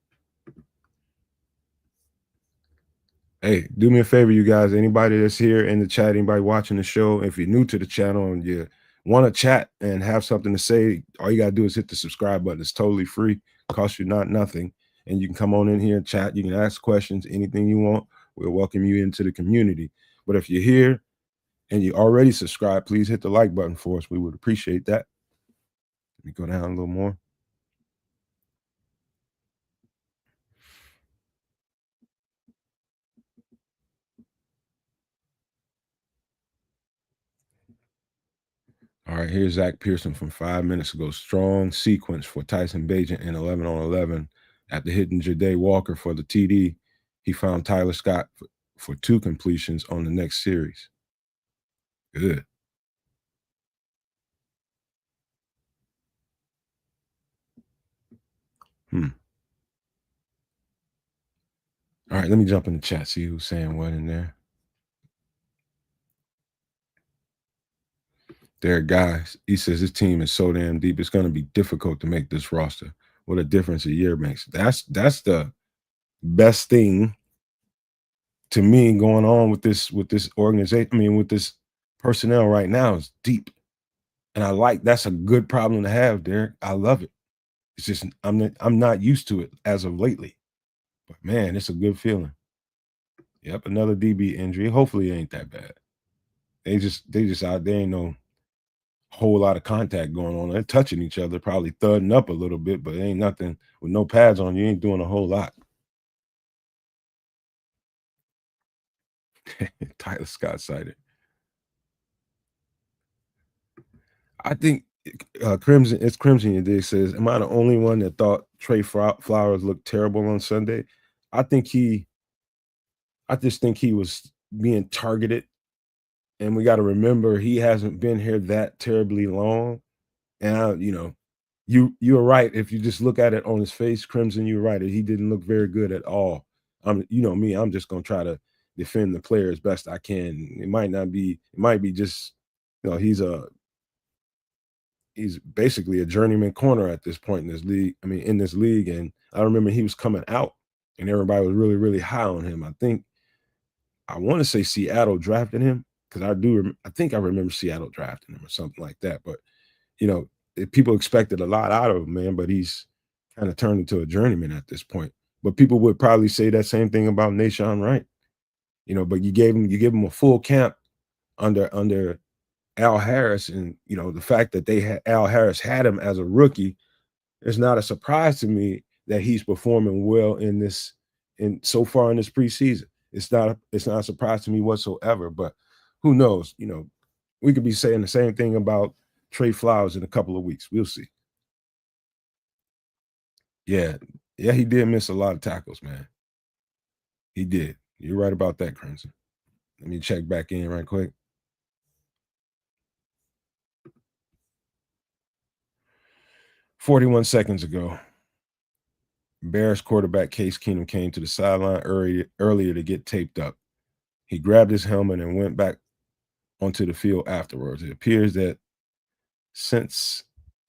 Hey, do me a favor, you guys. Anybody that's here in the chat, anybody watching the show, if you're new to the channel and you want to chat and have something to say, all you got to do is hit the subscribe button. It's totally free. Costs you nothing. And you can come on in here and chat. You can ask questions, anything you want. We'll welcome you into the community. But if you're here and you already subscribed, please hit the like button for us. We would appreciate that. Let me go down a little more. All right, here's Zach Pearson from 5 minutes ago. Strong sequence for Tyson Bagent in 11 on 11. After hitting Ja'Day Walker for the TD, he found Tyler Scott for 2 completions on the next series. Good. All right, let me jump in the chat, see who's saying what in there. Derek Guys, he says his team is so damn deep, it's going to be difficult to make this roster. What a difference a year makes. That's the best thing to me going on with this organization. I mean, with this personnel right now is deep. And I like, that's a good problem to have, Derek. I love it. It's just I'm not used to it as of lately. But man, it's a good feeling. Yep, another DB injury. Hopefully it ain't that bad. They just out there, ain't no whole lot of contact going on. They're touching each other, probably thudding up a little bit, but it ain't nothing with no pads on. You ain't doing a whole lot. Tyler Scott cited. I think Crimson. It's Crimson. Your day says, "Am I the only one that thought Trey Flowers looked terrible on Sunday?" I just think he was being targeted, and we got to remember he hasn't been here that terribly long. And you're right. If you just look at it on his face, Crimson, you're right. He didn't look very good at all. You know me, I'm just gonna try to defend the player as best I can. It might be just, he's basically a journeyman corner at this point in this league. I mean, in this league, and I remember he was coming out, and everybody was really, really high on him. I want to say Seattle drafted him because I think I remember Seattle drafting him or something like that. But people expected a lot out of him, man, but he's kind of turned into a journeyman at this point. But people would probably say that same thing about Nashawn Wright, but you gave him a full camp under Al Harris, and the fact that Al Harris had him as a rookie, it's not a surprise to me that he's performing well so far in this preseason. It's not a surprise to me whatsoever. But who knows? We could be saying the same thing about Trey Flowers in a couple of weeks. We'll see. Yeah, he did miss a lot of tackles, man. He did. You're right about that, Crimson. Let me check back in right quick. 41 seconds ago, Bears quarterback Case Keenum came to the sideline earlier to get taped up. He grabbed his helmet and went back onto the field afterwards. It appears that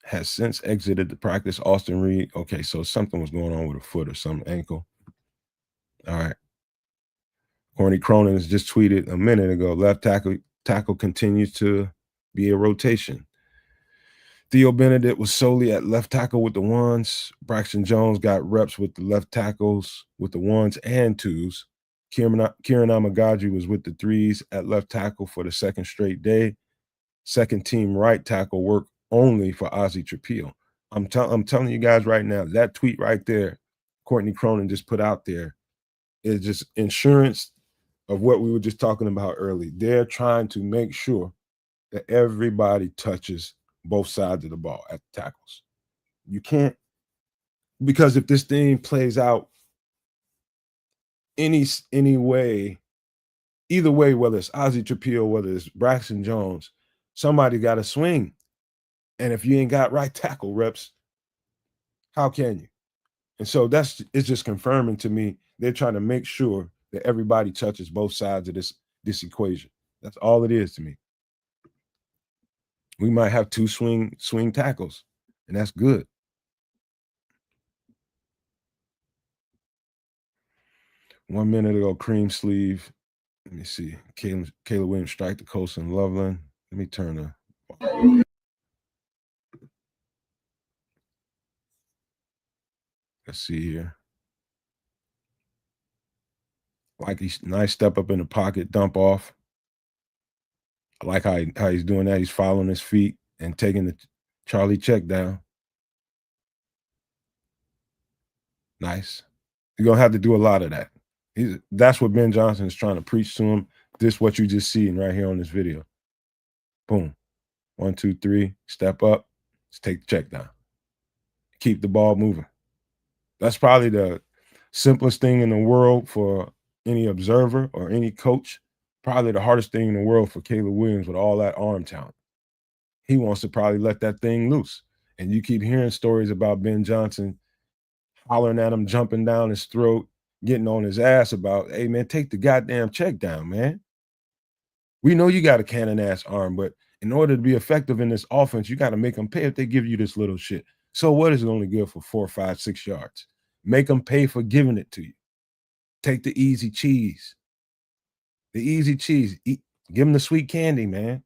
has since exited the practice. Austin Reed. Okay, so something was going on with a foot or some ankle. All right. Corny Cronin has just tweeted a minute ago. Left tackle continues to be a rotation. Theo Benedet was solely at left tackle with the ones. Braxton Jones got reps with the left tackles with the ones and twos. Kiran Amegadjie was with the threes at left tackle for the second straight day. Second team right tackle work only for Ozzy Trapilo. I'm telling you guys right now, that tweet right there, Courtney Cronin just put out there, is just insurance of what we were just talking about early. They're trying to make sure that everybody touches both sides of the ball at the tackles. You can't, because if this thing plays out any way, either way, whether it's Ozzy Trapilo, whether it's Braxton Jones, somebody got to swing. And if you ain't got right tackle reps, how can you? And so it's just confirming to me they're trying to make sure that everybody touches both sides of this equation. That's all it is to me. We might have two swing tackles, and that's good. One minute ago, cream sleeve. Let me see. Caleb Williams strike the Colson Loveland. Let me turn the. Let's see here. Like nice step up in the pocket, dump off. I like how he's doing that. He's following his feet and taking the Charlie check down. Nice. You're going to have to do a lot of that. That's what Ben Johnson is trying to preach to him. This is what you just seen right here on this video. Boom. 1, 2, 3. Step up. Let's take the check down. Keep the ball moving. That's probably the simplest thing in the world for any observer or any coach. Probably the hardest thing in the world for Caleb Williams with all that arm talent. He wants to probably let that thing loose. And you keep hearing stories about Ben Johnson hollering at him, jumping down his throat, getting on his ass about, hey, man, take the goddamn check down, man. We know you got a cannon-ass arm, but in order to be effective in this offense, you got to make them pay if they give you this little shit. So what is it only good for 4, 5, 6 yards? Make them pay for giving it to you. Take the easy cheese. The easy cheese. Give them the sweet candy, man.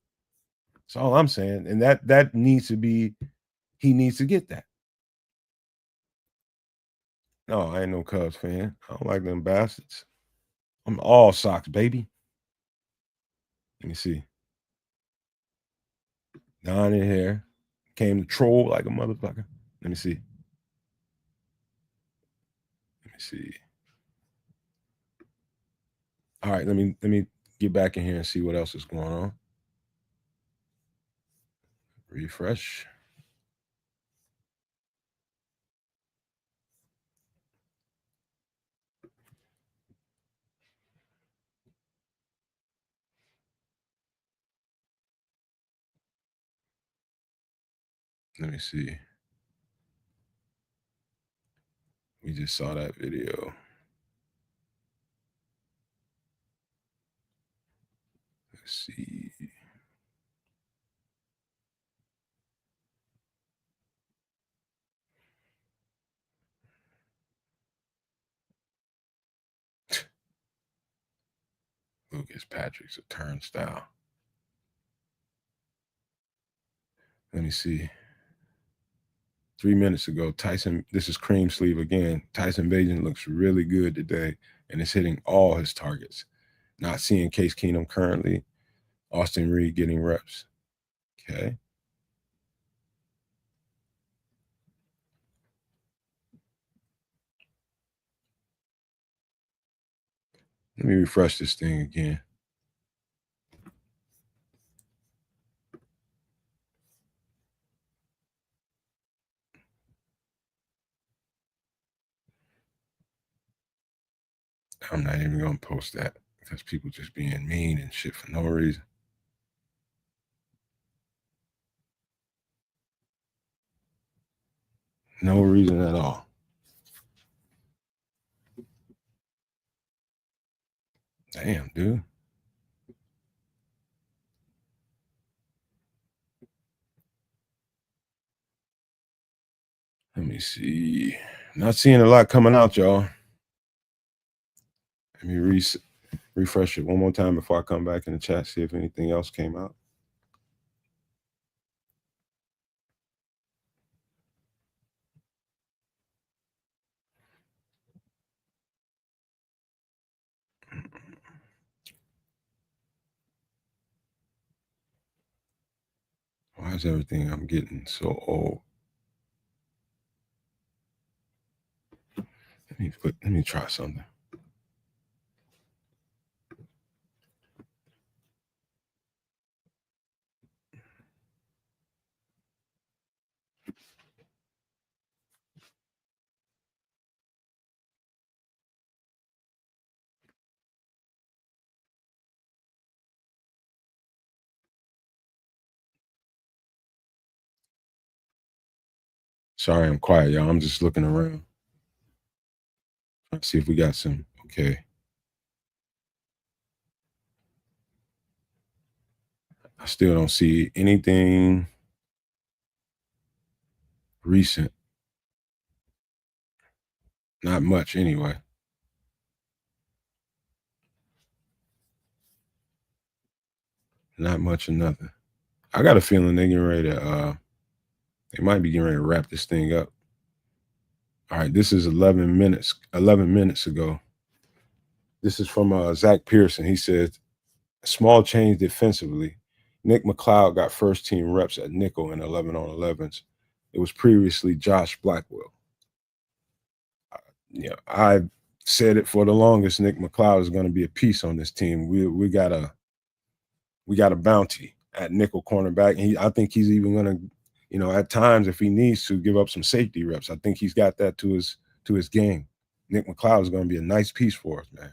That's all I'm saying. And that needs to be, he needs to get that. No, I ain't no Cubs fan. I don't like them bastards. I'm all Sox, baby. Let me see. Down in here. Came to troll like a motherfucker. Let me see. Let me see. All right, let me get back in here and see what else is going on. Refresh. Let me see. We just saw that video. Let's see. Lucas Patrick's a turnstile. Let me see. 3 minutes ago, Tyson, this is cream sleeve again. Tyson Bagent looks really good today and is hitting all his targets. Not seeing Case Keenum currently. Austin Reed getting reps. Okay. Let me refresh this thing again. I'm not even going to post that because people just being mean and shit for no reason. No reason at all. Damn, dude. Let me see. Not seeing a lot coming out, y'all. Let me refresh it one more time before I come back in the chat, see if anything else came out. Why is everything I'm getting so old? Let me try something. Sorry, I'm quiet, y'all. I'm just looking around. Trying to see if we got some. Okay. I still don't see anything recent. Not much, anyway. Not much or nothing. I got a feeling they're getting ready to, they might be getting ready to wrap this thing up. All right, this is 11 minutes ago. This is from Zach Pearson. He said, small change defensively. Nick McLeod got first-team reps at nickel in 11-on-11s. It was previously Josh Blackwell. I've said it for the longest. Nick McLeod is going to be a piece on this team. We got a bounty at nickel cornerback, and I think he's even going to, at times if he needs to, give up some safety reps. I think he's got that to his game. Nick McLeod is going to be a nice piece for us, man.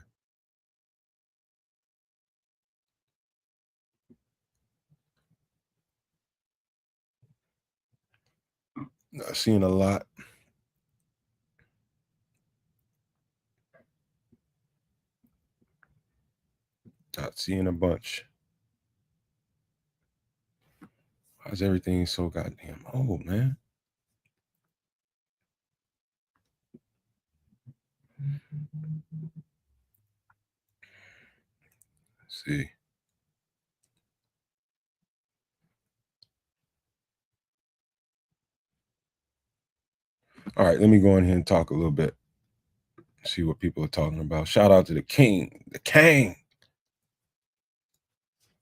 Not seeing a lot. Not seeing a bunch. Why's everything so goddamn old, man? Let's see. All right, let me go in here and talk a little bit. See what people are talking about. Shout out to the king. The king.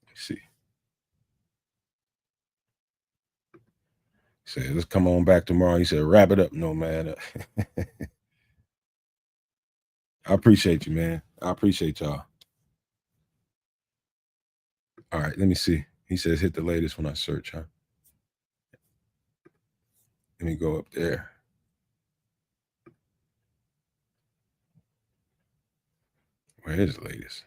Let's see. He said, let's come on back tomorrow. He said, wrap it up, Nomad. I appreciate you, man. I appreciate y'all. All right, let me see. He says, hit the latest when I search, huh? Let me go up there. Where is the latest?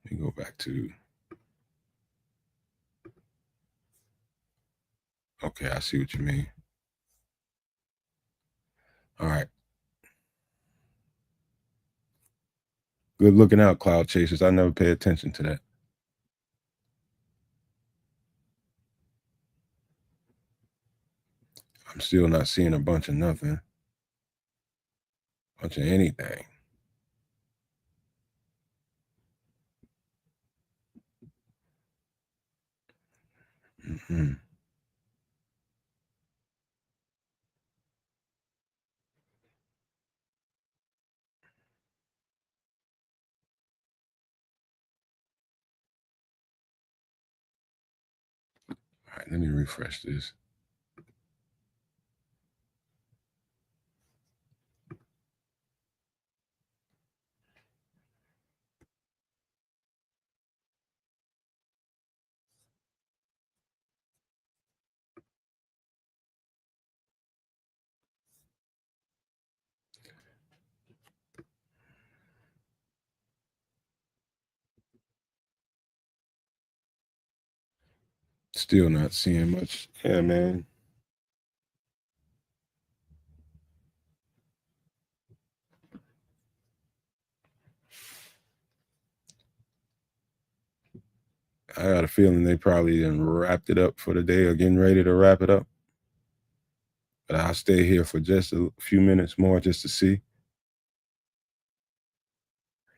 Let me go back to. Okay, I see what you mean. All right. Good looking out, cloud chasers. I never pay attention to that. I'm still not seeing a bunch of nothing. Bunch of anything. Mm-hmm. All right, let me refresh this. Still not seeing much. Yeah, man. I got a feeling they probably done wrapped it up for the day or getting ready to wrap it up. But I'll stay here for just a few minutes more just to see.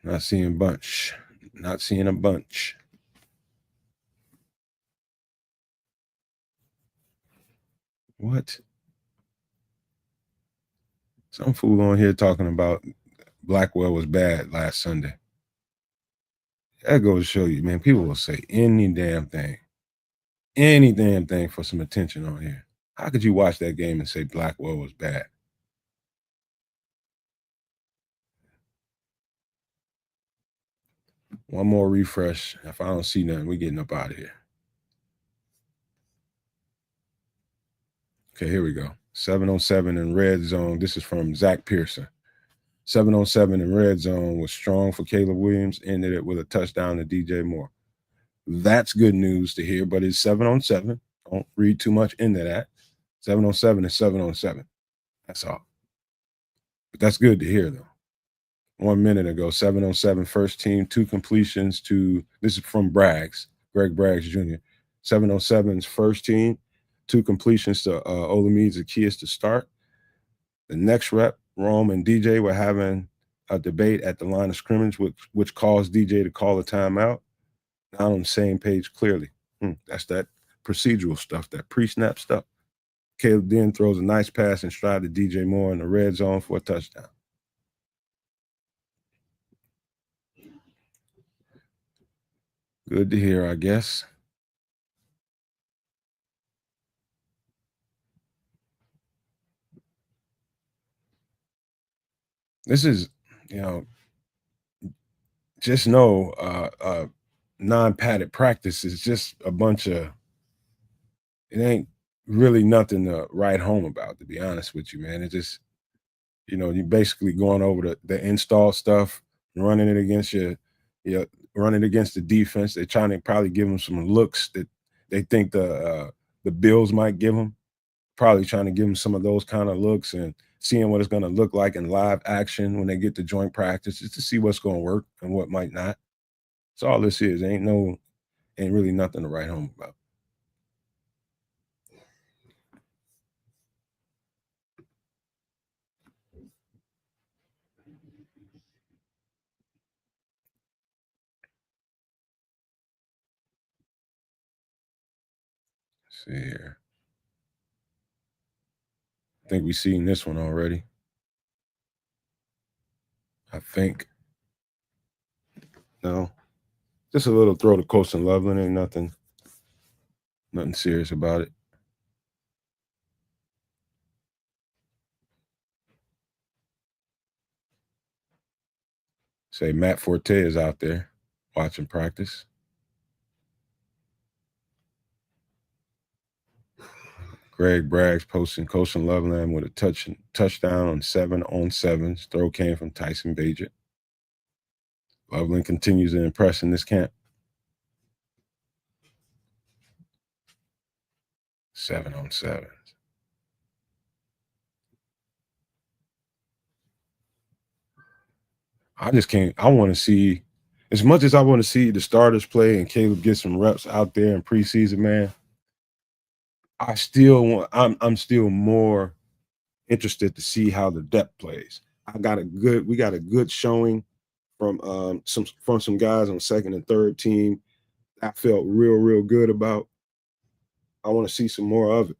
Not seeing a bunch. Not seeing a bunch. What? Some fool on here talking about Blackwell was bad last Sunday. That goes to show you, man, people will say any damn thing for some attention on here. How could you watch that game and say Blackwell was bad? One more refresh. If I don't see nothing, we're getting up out of here. Okay, here we go. 7-on-7 in red zone. This is from Zach Pearson. 7-on-7 in red zone was strong for Caleb Williams, ended it with a touchdown to DJ Moore. That's good news to hear, but it's 7-on-7. Don't read too much into that. 7-on-7 is 7-on-7. That's all. But that's good to hear, though. 1 minute ago, 7-on-7 first team, 2 completions to, this is from Braggs, Greg Braggs Jr. 7-on-7's first team, 2 completions to Olamide Zaccheaus to start. The next rep, Rome and DJ were having a debate at the line of scrimmage, which caused DJ to call a timeout. Not on the same page clearly. That's that procedural stuff, that pre-snap stuff. Caleb then throws a nice pass in stride to DJ Moore in the red zone for a touchdown. Good to hear, I guess. This is, you know, just know non-padded practice is just a bunch of, it ain't really nothing to write home about, to be honest with you, man. It just, you're basically going over the install stuff, running it against your running against the defense. They're trying to probably give them some looks that they think the Bills might give them. Probably trying to give them some of those kind of looks and seeing what it's going to look like in live action when they get to joint practice, just to see what's going to work and what might not. That's all this is. Ain't really nothing to write home about. Let's see here. I think we've seen this one already. I think. No. Just a little throw to Colson Loveland. Ain't nothing serious about it. Say Matt Forte is out there watching practice. Greg Braggs posting Colson Loveland with a touchdown on 7-on-7s. Throw came from Tyson Bagent. Loveland continues to impress in this camp. 7-on-7s. I just can't. I want to see, as much as I want to see the starters play and Caleb get some reps out there in preseason, man. I'm still more interested to see how the depth plays. We got a good showing from some guys on second and third team. I felt real good about. I want to see some more of it.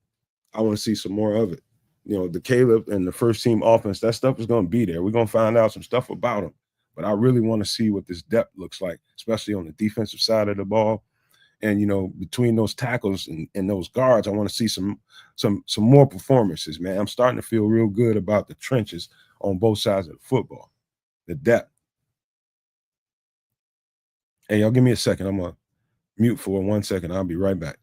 The Caleb and the first team offense, that stuff is going to be there. We're going to find out some stuff about them. But I really want to see what this depth looks like, especially on the defensive side of the ball. And between those tackles and those guards, I want to see some more performances, man. I'm starting to feel real good about the trenches on both sides of the football, the depth. Hey, y'all, give me a second. I'm gonna mute for 1 second. I'll be right back.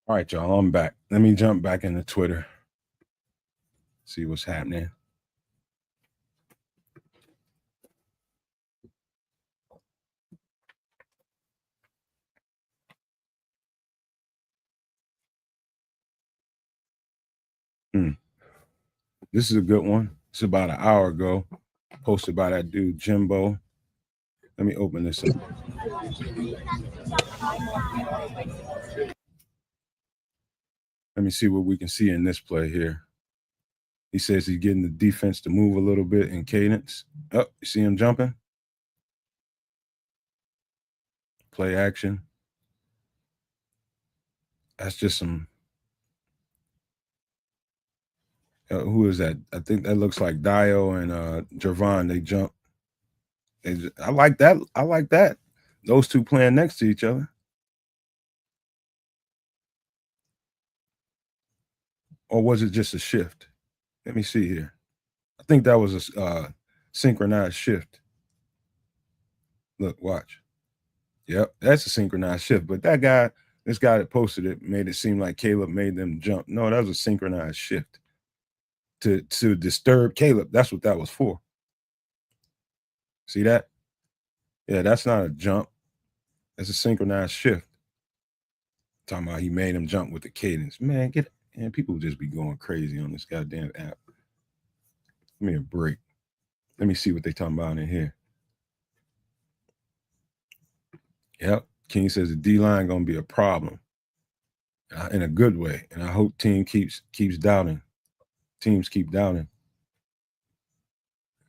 All right, y'all, I'm back. Let me jump back into Twitter. See what's happening. This is a good one. It's about an hour ago. Posted by that dude, Jimbo. Let me open this up. Let me see what we can see in this play here. He says he's getting the defense to move a little bit in cadence. Oh, you see him jumping? Play action. That's just some Who is that? I think that looks like Dio and Javon. They jump. I like that. I like that. Those two playing next to each other. Or was it just a shift? Let me see here. I think that was a synchronized shift. Look, watch. Yep, that's a synchronized shift. But this guy that posted it made it seem like Caleb made them jump. No, that was a synchronized shift to disturb Caleb. That's what that was for. See that? Yeah, that's not a jump. That's a synchronized shift. Talking about he made him jump with the cadence. Man, people just be going crazy on this goddamn app. Give me a break. Let me see what they talking about in here. Yep. King says the D-line gonna be a problem in a good way, and I hope team keeps doubting. Teams keep doubting.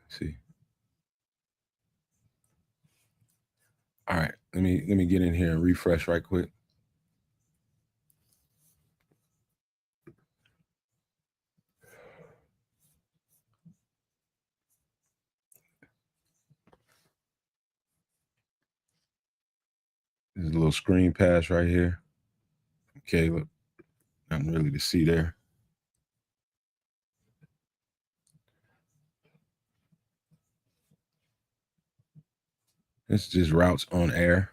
Let's see. All right, let me get in here and refresh right quick. There's a little screen pass right here. Okay, look, nothing really to see there. It's just routes on air.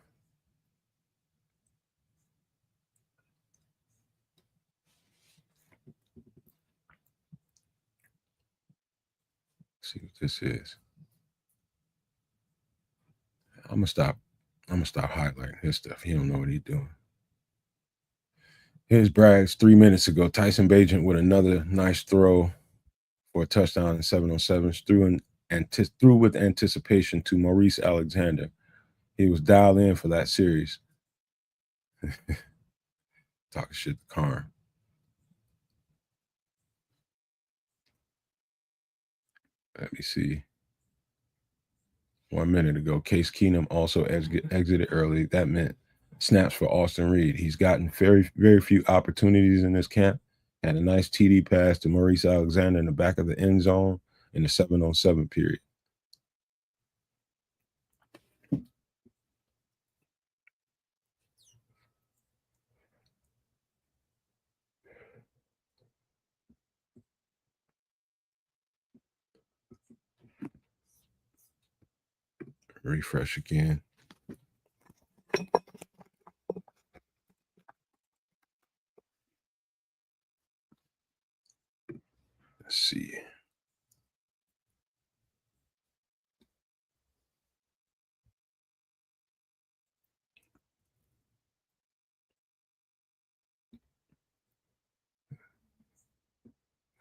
Let's see what this is. I'm gonna stop highlighting his stuff. He don't know what he's doing. Here's Braggs 3 minutes ago. Tyson Bagent with another nice throw for a touchdown in 7-on-7s. Threw with anticipation to Maurice Alexander. He was dialed in for that series. Talking shit to Karn. Let me see. 1 minute ago, Case Keenum also exited early. That meant snaps for Austin Reed. He's gotten very, very few opportunities in this camp. Had a nice TD pass to Maurice Alexander in the back of the end zone in the 7-on-7 period. Refresh again. Let's see.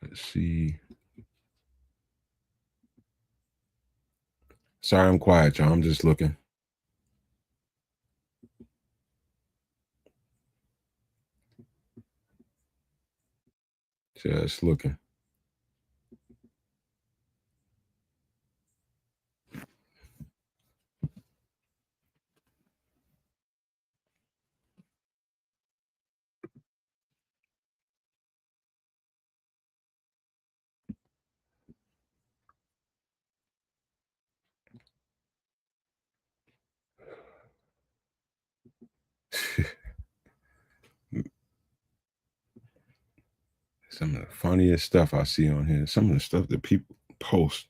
Let's see. Sorry, I'm quiet, y'all. I'm just looking. Just looking. Some of the funniest stuff I see on here. Some of the stuff that people post.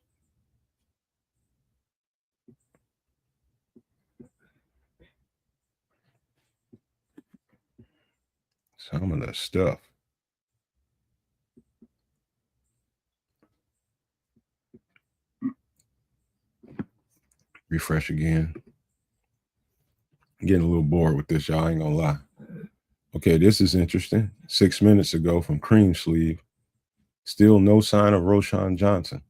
Some of the stuff. Refresh again. I'm getting a little bored with this, y'all. I ain't gonna lie. Okay, this is interesting. 6 minutes ago from Cream Sleeve. Still no sign of Roshan Johnson.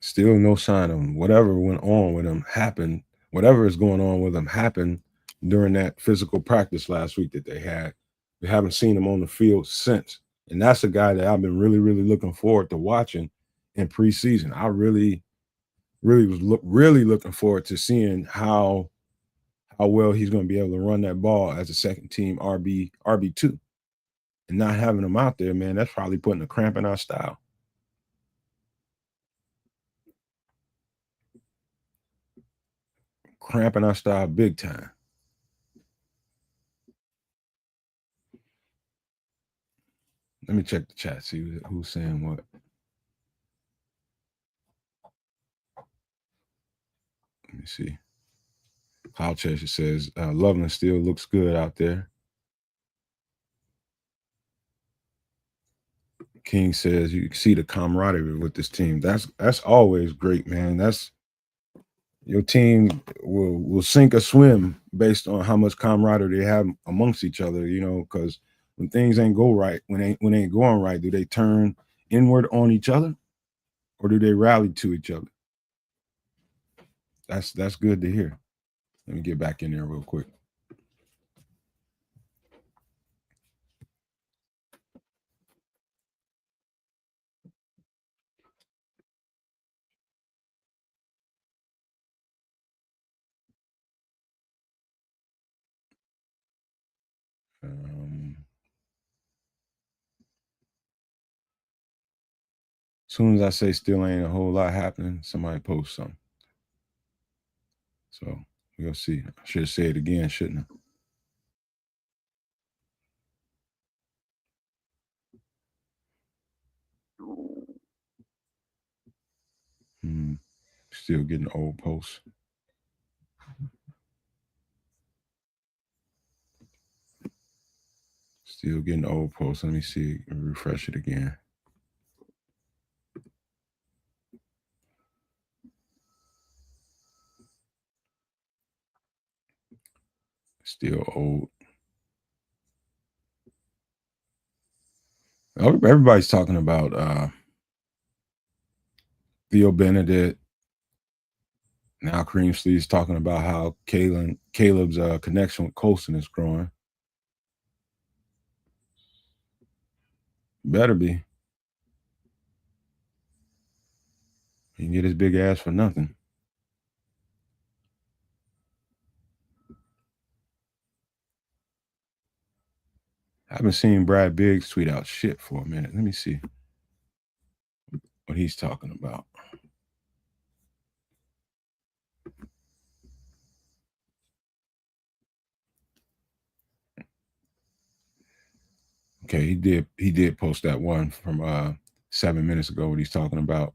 Still no sign of him. Whatever went on with him happened. Whatever is going on with him happened during that physical practice last week that they had. We haven't seen him on the field since. And that's a guy that I've been really, really looking forward to watching in preseason. I really was really looking forward to seeing how well he's going to be able to run that ball as a second team RB2. and not having them out there, man, that's probably putting a cramp in our style. Cramping our style big time. Let me check the chat, see who's saying what. Let me see. Cloud Chaser says, Loveland still looks good out there. King says, you see the camaraderie with this team. That's always great, man. That's your team will sink or swim based on how much camaraderie they have amongst each other, you know, because when things ain't go right, when they ain't going right, do they turn inward on each other or do they rally to each other? That's good to hear. Let me get back in there real quick. As soon as I say still ain't a whole lot happening, somebody post something. So we'll see. I should say it again, shouldn't I? Still getting old posts. Still getting old posts. Let me see. Refresh it again. Still old. Everybody's talking about Theo Benedet. Now Cream Sleeve's talking about how Caleb's connection with Colson is growing. Better be. He can get his big ass for nothing. I haven't seen Brad Biggs tweet out shit for a minute. Let me see what he's talking about. Okay, he did post that one from 7 minutes ago what he's talking about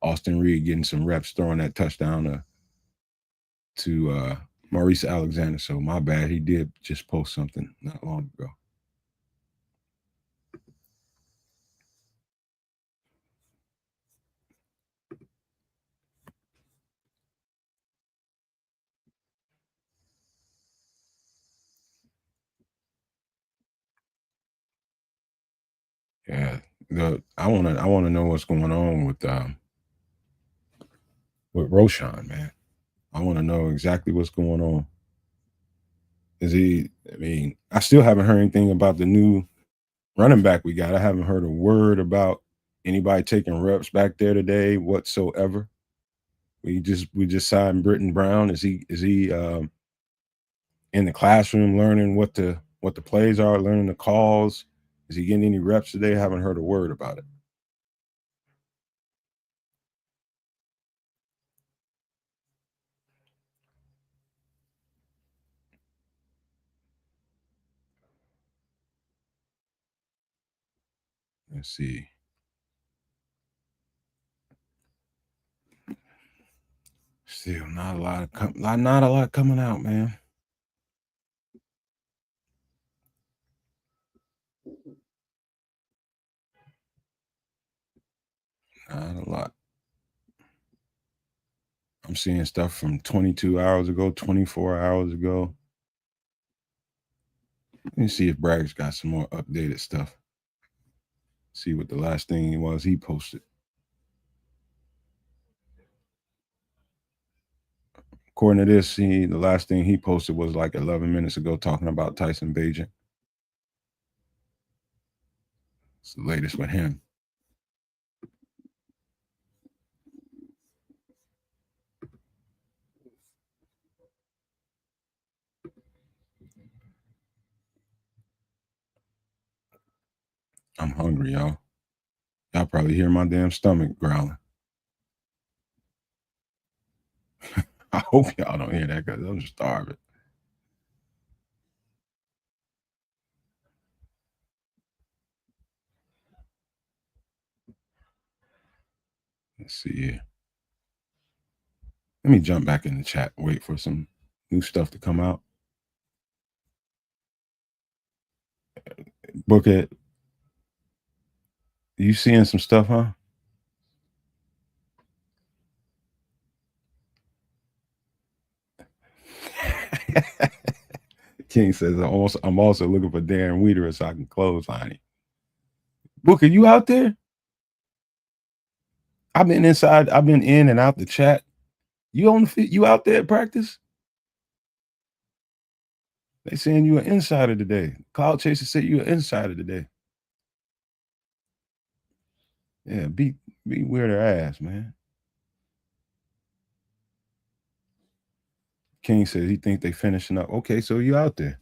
Austin Reed getting some reps throwing that touchdown to Maurice Alexander. So my bad. He did just post something not long ago. Yeah, I wanna know what's going on with roushar, man. I want to know exactly what's going on. I still haven't heard anything about the new running back we got. I haven't heard a word about anybody taking reps back there today whatsoever. We just signed Britton Brown. Is he in the classroom learning what the plays are, learning the calls? Is he getting any reps today? I haven't heard a word about it. Let's see. Still not a lot coming out, man. Not a lot. I'm seeing stuff from 22 hours ago, 24 hours ago. Let me see if Bragg's got some more updated stuff. See what the last thing was he posted. According to this, the last thing he posted was like 11 minutes ago talking about Tyson Bagent. It's the latest with him. I'm hungry, y'all. Y'all probably hear my damn stomach growling. I hope y'all don't hear that because I'm starving. Let's see here. Let me jump back in the chat. Wait for some new stuff to come out. Book it. You seeing some stuff, huh? King says, I'm also looking for Darren Weeder so I can clothesline him. Booker, you out there? I've been inside. I've been in and out the chat. You on the you out there at practice? They saying you an insider today. Cloud Chaser said you an insider today. Yeah, be weird their ass, man. King says he think they finishing up. Okay, so you out there.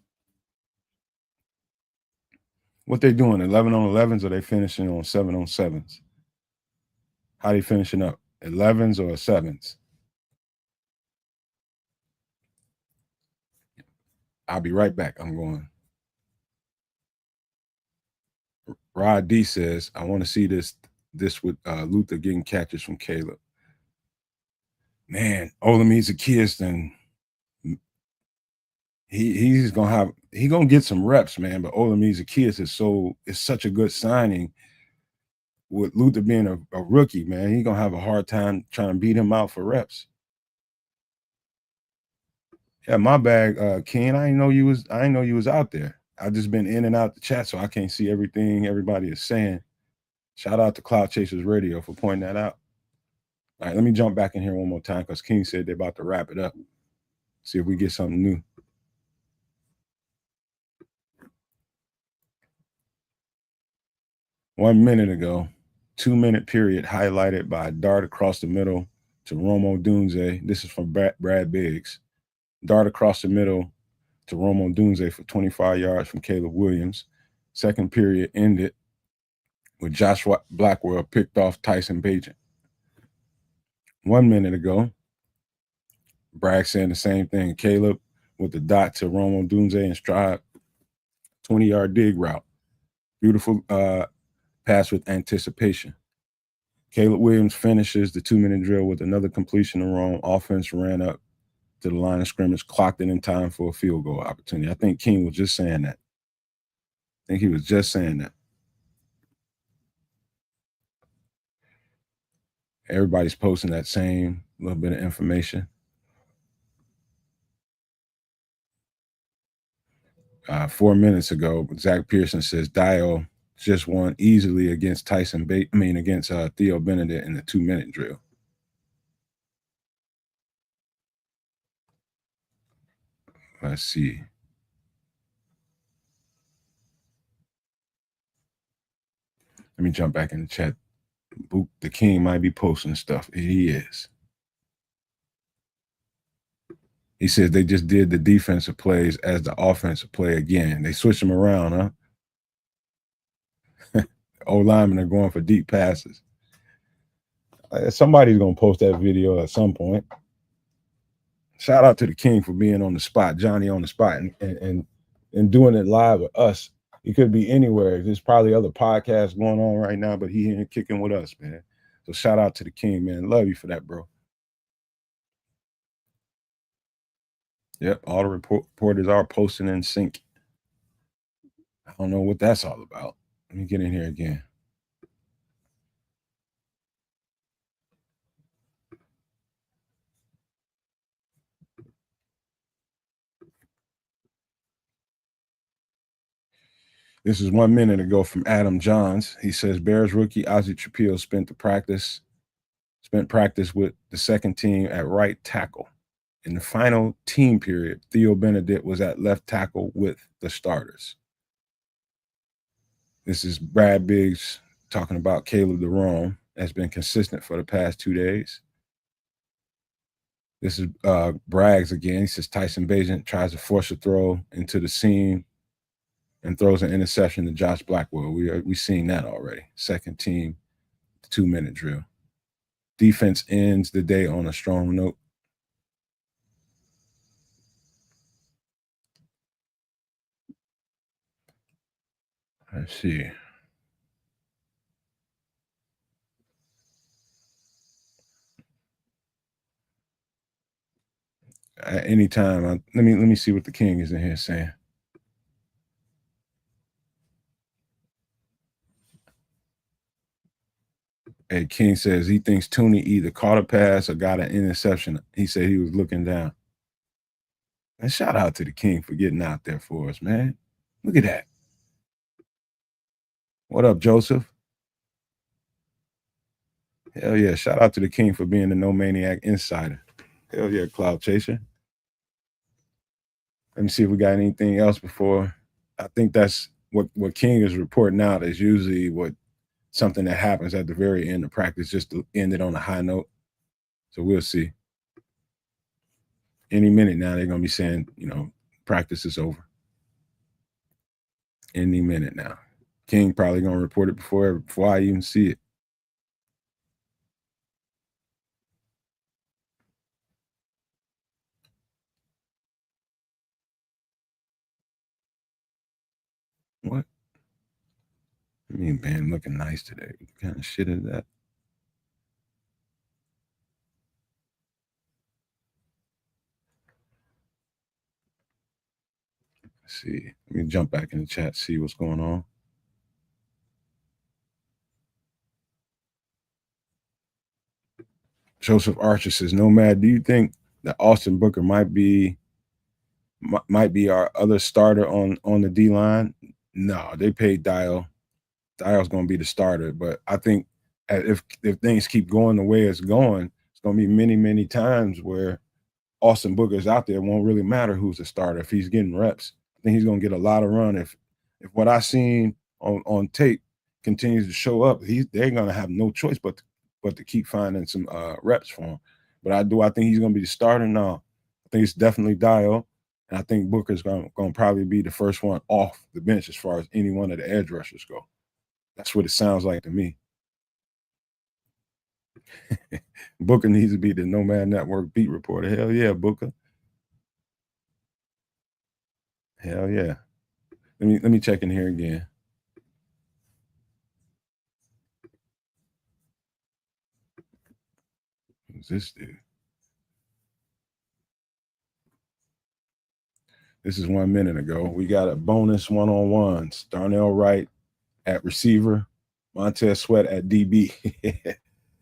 What they doing? 11 on 11s or they finishing on 7 on 7s? How they finishing up? 11s or 7s? I'll be right back. I'm going. Rod D says, I want to see this with Luther getting catches from Caleb. Man, Olamide Zacchaeus, then he's gonna get some reps, man. But Olamide Zacchaeus is such a good signing. With Luther being a rookie, man, he's gonna have a hard time trying to beat him out for reps. Yeah, my bag, Ken. I didn't know you was out there. I've just been in and out the chat, so I can't see everything everybody is saying. Shout out to Cloud Chasers Radio for pointing that out. All right, let me jump back in here one more time because King said they're about to wrap it up. See if we get something new. One minute ago, 2-minute period highlighted by a dart across the middle to Odunze. This is from Brad Biggs. Dart across the middle to Odunze for 25 yards from Caleb Williams. Second period ended with Joshua Blackwell picked off Tyson Bagent. 1 minute ago, Bragg saying the same thing. Caleb with the dot to Odunze and stride, 20-yard dig route. Beautiful pass with anticipation. Caleb Williams finishes the 2-minute drill with another completion of Rome. Offense ran up to the line of scrimmage, clocked it in time for a field goal opportunity. I think King was just saying that. I think he was just saying that. Everybody's posting that same little bit of information. 4 minutes ago, Zach Pearson says Dio just won easily against against Theo Benedet in the 2-minute drill. Let's see. Let me jump back in the chat. Book the King might be posting stuff. He is. He says they just did the defensive plays as the offensive play again. They switched them around, huh? Old linemen are going for deep passes. Somebody's going to post that video at some point. Shout out to the King for being on the spot, Johnny on the spot, and doing it live with us. He could be anywhere. There's probably other podcasts going on right now, but he here kicking with us, man. So shout out to the King, man. Love you for that, bro. Yep, all the reporters are posting in sync. I don't know what that's all about. Let me get in here again. This is 1 minute ago from Adam Johns. He says Bears rookie Ozzy Trapilo spent practice with the second team at right tackle. In the final team period, Theo Benedet was at left tackle with the starters. This is Brad Biggs talking about Caleb DeRome has been consistent for the past 2 days. This is Braggs again. He says Tyson Bagent tries to force a throw into the seam and throws an interception to Josh Blackwell. We seen that already. Second team 2-minute drill. Defense ends the day on a strong note. Let's see. At any time, let me see what the king is in here saying. Hey, King says he thinks Tooney either caught a pass or got an interception. He said he was looking down. And shout out to the king for getting out there for us, man. Look at that. What up, Joseph? Hell yeah. Shout out to the king for being the No Maniac Insider. Hell yeah, Cloud Chaser. Let me see if we got anything else before. I think that's what King is reporting out is usually something that happens at the very end of practice, just to end it on a high note. So we'll see. Any minute now, they're going to be saying, practice is over. Any minute now. King probably going to report it before I even see it. What? I mean, man, looking nice today. What kind of shit is that? Let's see. Let me jump back in the chat, see what's going on. Joseph Archer says, Nomad, do you think that Austin Booker might be our other starter on the D-line? No, they paid Dial. Dial's going to be the starter, but I think if things keep going the way it's going, it's going to be many, many times where Austin Booker's out there. It won't really matter who's the starter if he's getting reps. I think he's going to get a lot of run. If what I seen on tape continues to show up, they're going to have no choice but to keep finding some reps for him. But I think he's going to be the starter? No. I think it's definitely Dial. And I think Booker's going to probably be the first one off the bench as far as any one of the edge rushers go. That's what it sounds like to me. Booker needs to be the Nomad Network beat reporter. Hell yeah, Booker. Hell yeah. Let me check in here again. Who's this dude? This is 1 minute ago. We got a bonus one-on-ones. Darnell Wright at receiver, Montez Sweat at DB.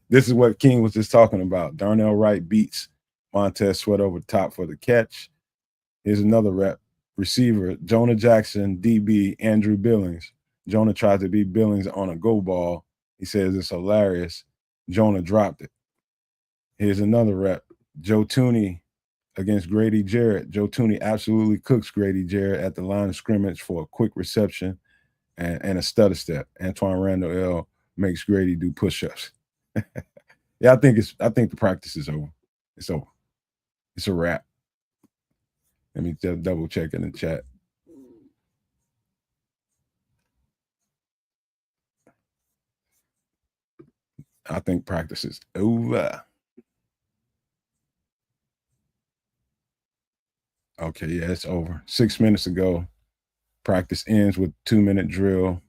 This is what King was just talking about. Darnell Wright beats Montez Sweat over the top for the catch. Here's another rep. Receiver, Jonah Jackson, DB, Andrew Billings. Jonah tried to beat Billings on a go ball. He says it's hilarious. Jonah dropped it. Here's another rep. Joe Tooney against Grady Jarrett. Joe Tooney absolutely cooks Grady Jarrett at the line of scrimmage for a quick reception and a stutter step. Antoine Randall L makes Grady do push-ups. Yeah, I think the practice is over. It's over. It's a wrap. Let me double check in the chat. I think practice is over. Okay, yeah, it's over. 6 minutes ago. Practice ends with 2-minute drill.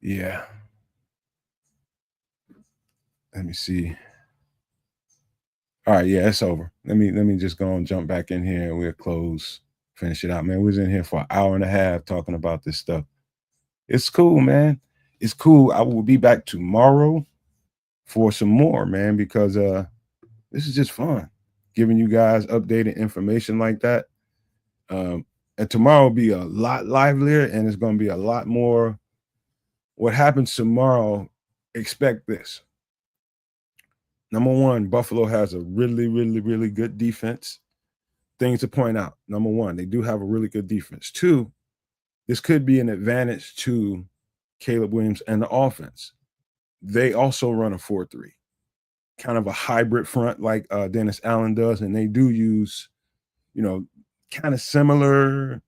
Yeah. Let me see. All right, yeah, it's over. Let me just go and jump back in here and we'll close, finish it out. Man, we was in here for an hour and a half talking about this stuff. It's cool, man. It's cool. I will be back tomorrow for some more, man, because this is just fun. Giving you guys updated information like that. And tomorrow will be a lot livelier and it's going to be a lot more. What happens tomorrow, expect this. Number one, Buffalo has a really, really, really good defense. Things to point out. Number one, they do have a really good defense. Two, this could be an advantage to Caleb Williams and the offense. They also run a 4-3, kind of a hybrid front like Dennis Allen does, and they do use, kind of similar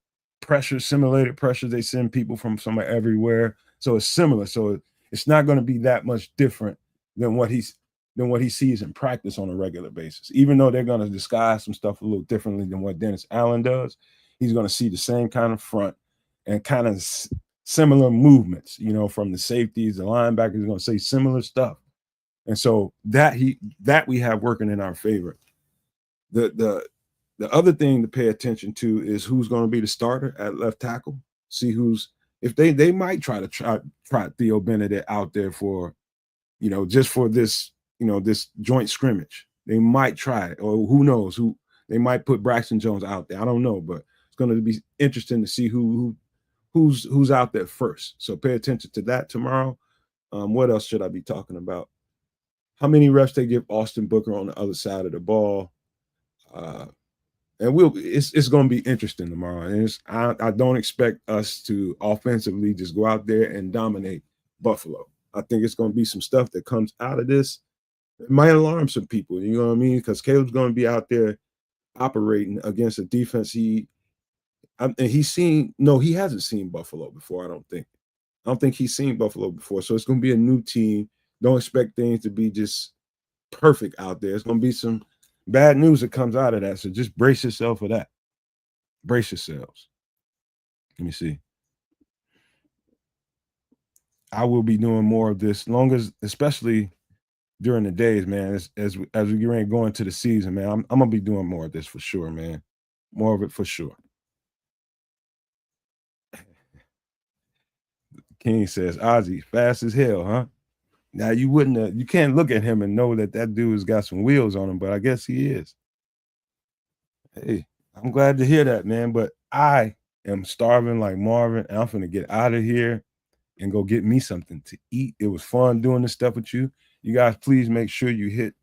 pressure, simulated pressure. They send people from somewhere everywhere. So it's similar. So it's not going to be that much different than what he sees in practice on a regular basis. Even though they're going to disguise some stuff a little differently than what Dennis Allen does, he's going to see the same kind of front and kind of similar movements, you know, from the safeties, the linebackers are going to say similar stuff. And so that we have working in our favor. The other thing to pay attention to is who's going to be the starter at left tackle. See if they might try Theo Benedet out there for, you know, just for this, you know, this joint scrimmage. They might try it, or who knows, they might put Braxton Jones out there. I don't know, but it's going to be interesting to see who's out there first. So pay attention to that tomorrow. What else should I be talking about? How many reps they give Austin Booker on the other side of the ball. And it's going to be interesting tomorrow. And I don't expect us to offensively just go out there and dominate Buffalo. I think it's going to be some stuff that comes out of this. It might alarm some people, you know what I mean? Because Caleb's going to be out there operating against a defense he hasn't seen Buffalo before, I don't think he's seen Buffalo before. So it's going to be a new team. Don't expect things to be just perfect out there. It's going to be some bad news that comes out of that. So just brace yourself for that. Brace yourselves. Let me see. I will be doing more of this, especially during the days, man. As we get ready to go into the season, man. I'm gonna be doing more of this for sure, man. More of it for sure. King says, Ozzy, fast as hell, huh? Now you can't look at him and know that dude's got some wheels on him, but I guess he is. Hey, I'm glad to hear that, man. But I am starving like Marvin, and I'm finna get out of here and go get me something to eat. It was fun doing this stuff with you. You guys, please make sure you hit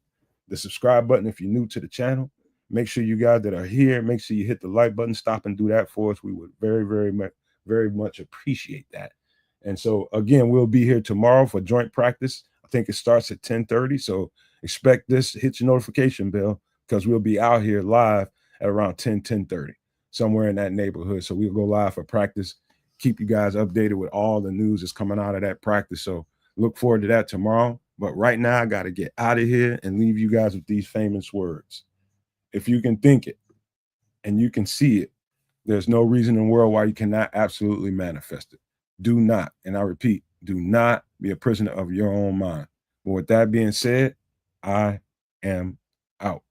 the subscribe button if you're new to the channel. Make sure you guys that are here, make sure you hit the like button. Stop and do that for us. We would very, very much appreciate that. And so again, we'll be here tomorrow for joint practice. I think it starts at 10:30. So expect this. Hit your notification bell because we'll be out here live at around 10:30, somewhere in that neighborhood. So we'll go live for practice. Keep you guys updated with all the news that's coming out of that practice. So look forward to that tomorrow. But right now, I got to get out of here and leave you guys with these famous words. If you can think it and you can see it, there's no reason in the world why you cannot absolutely manifest it. Do not, and I repeat, do not be a prisoner of your own mind. But with that being said, I am out.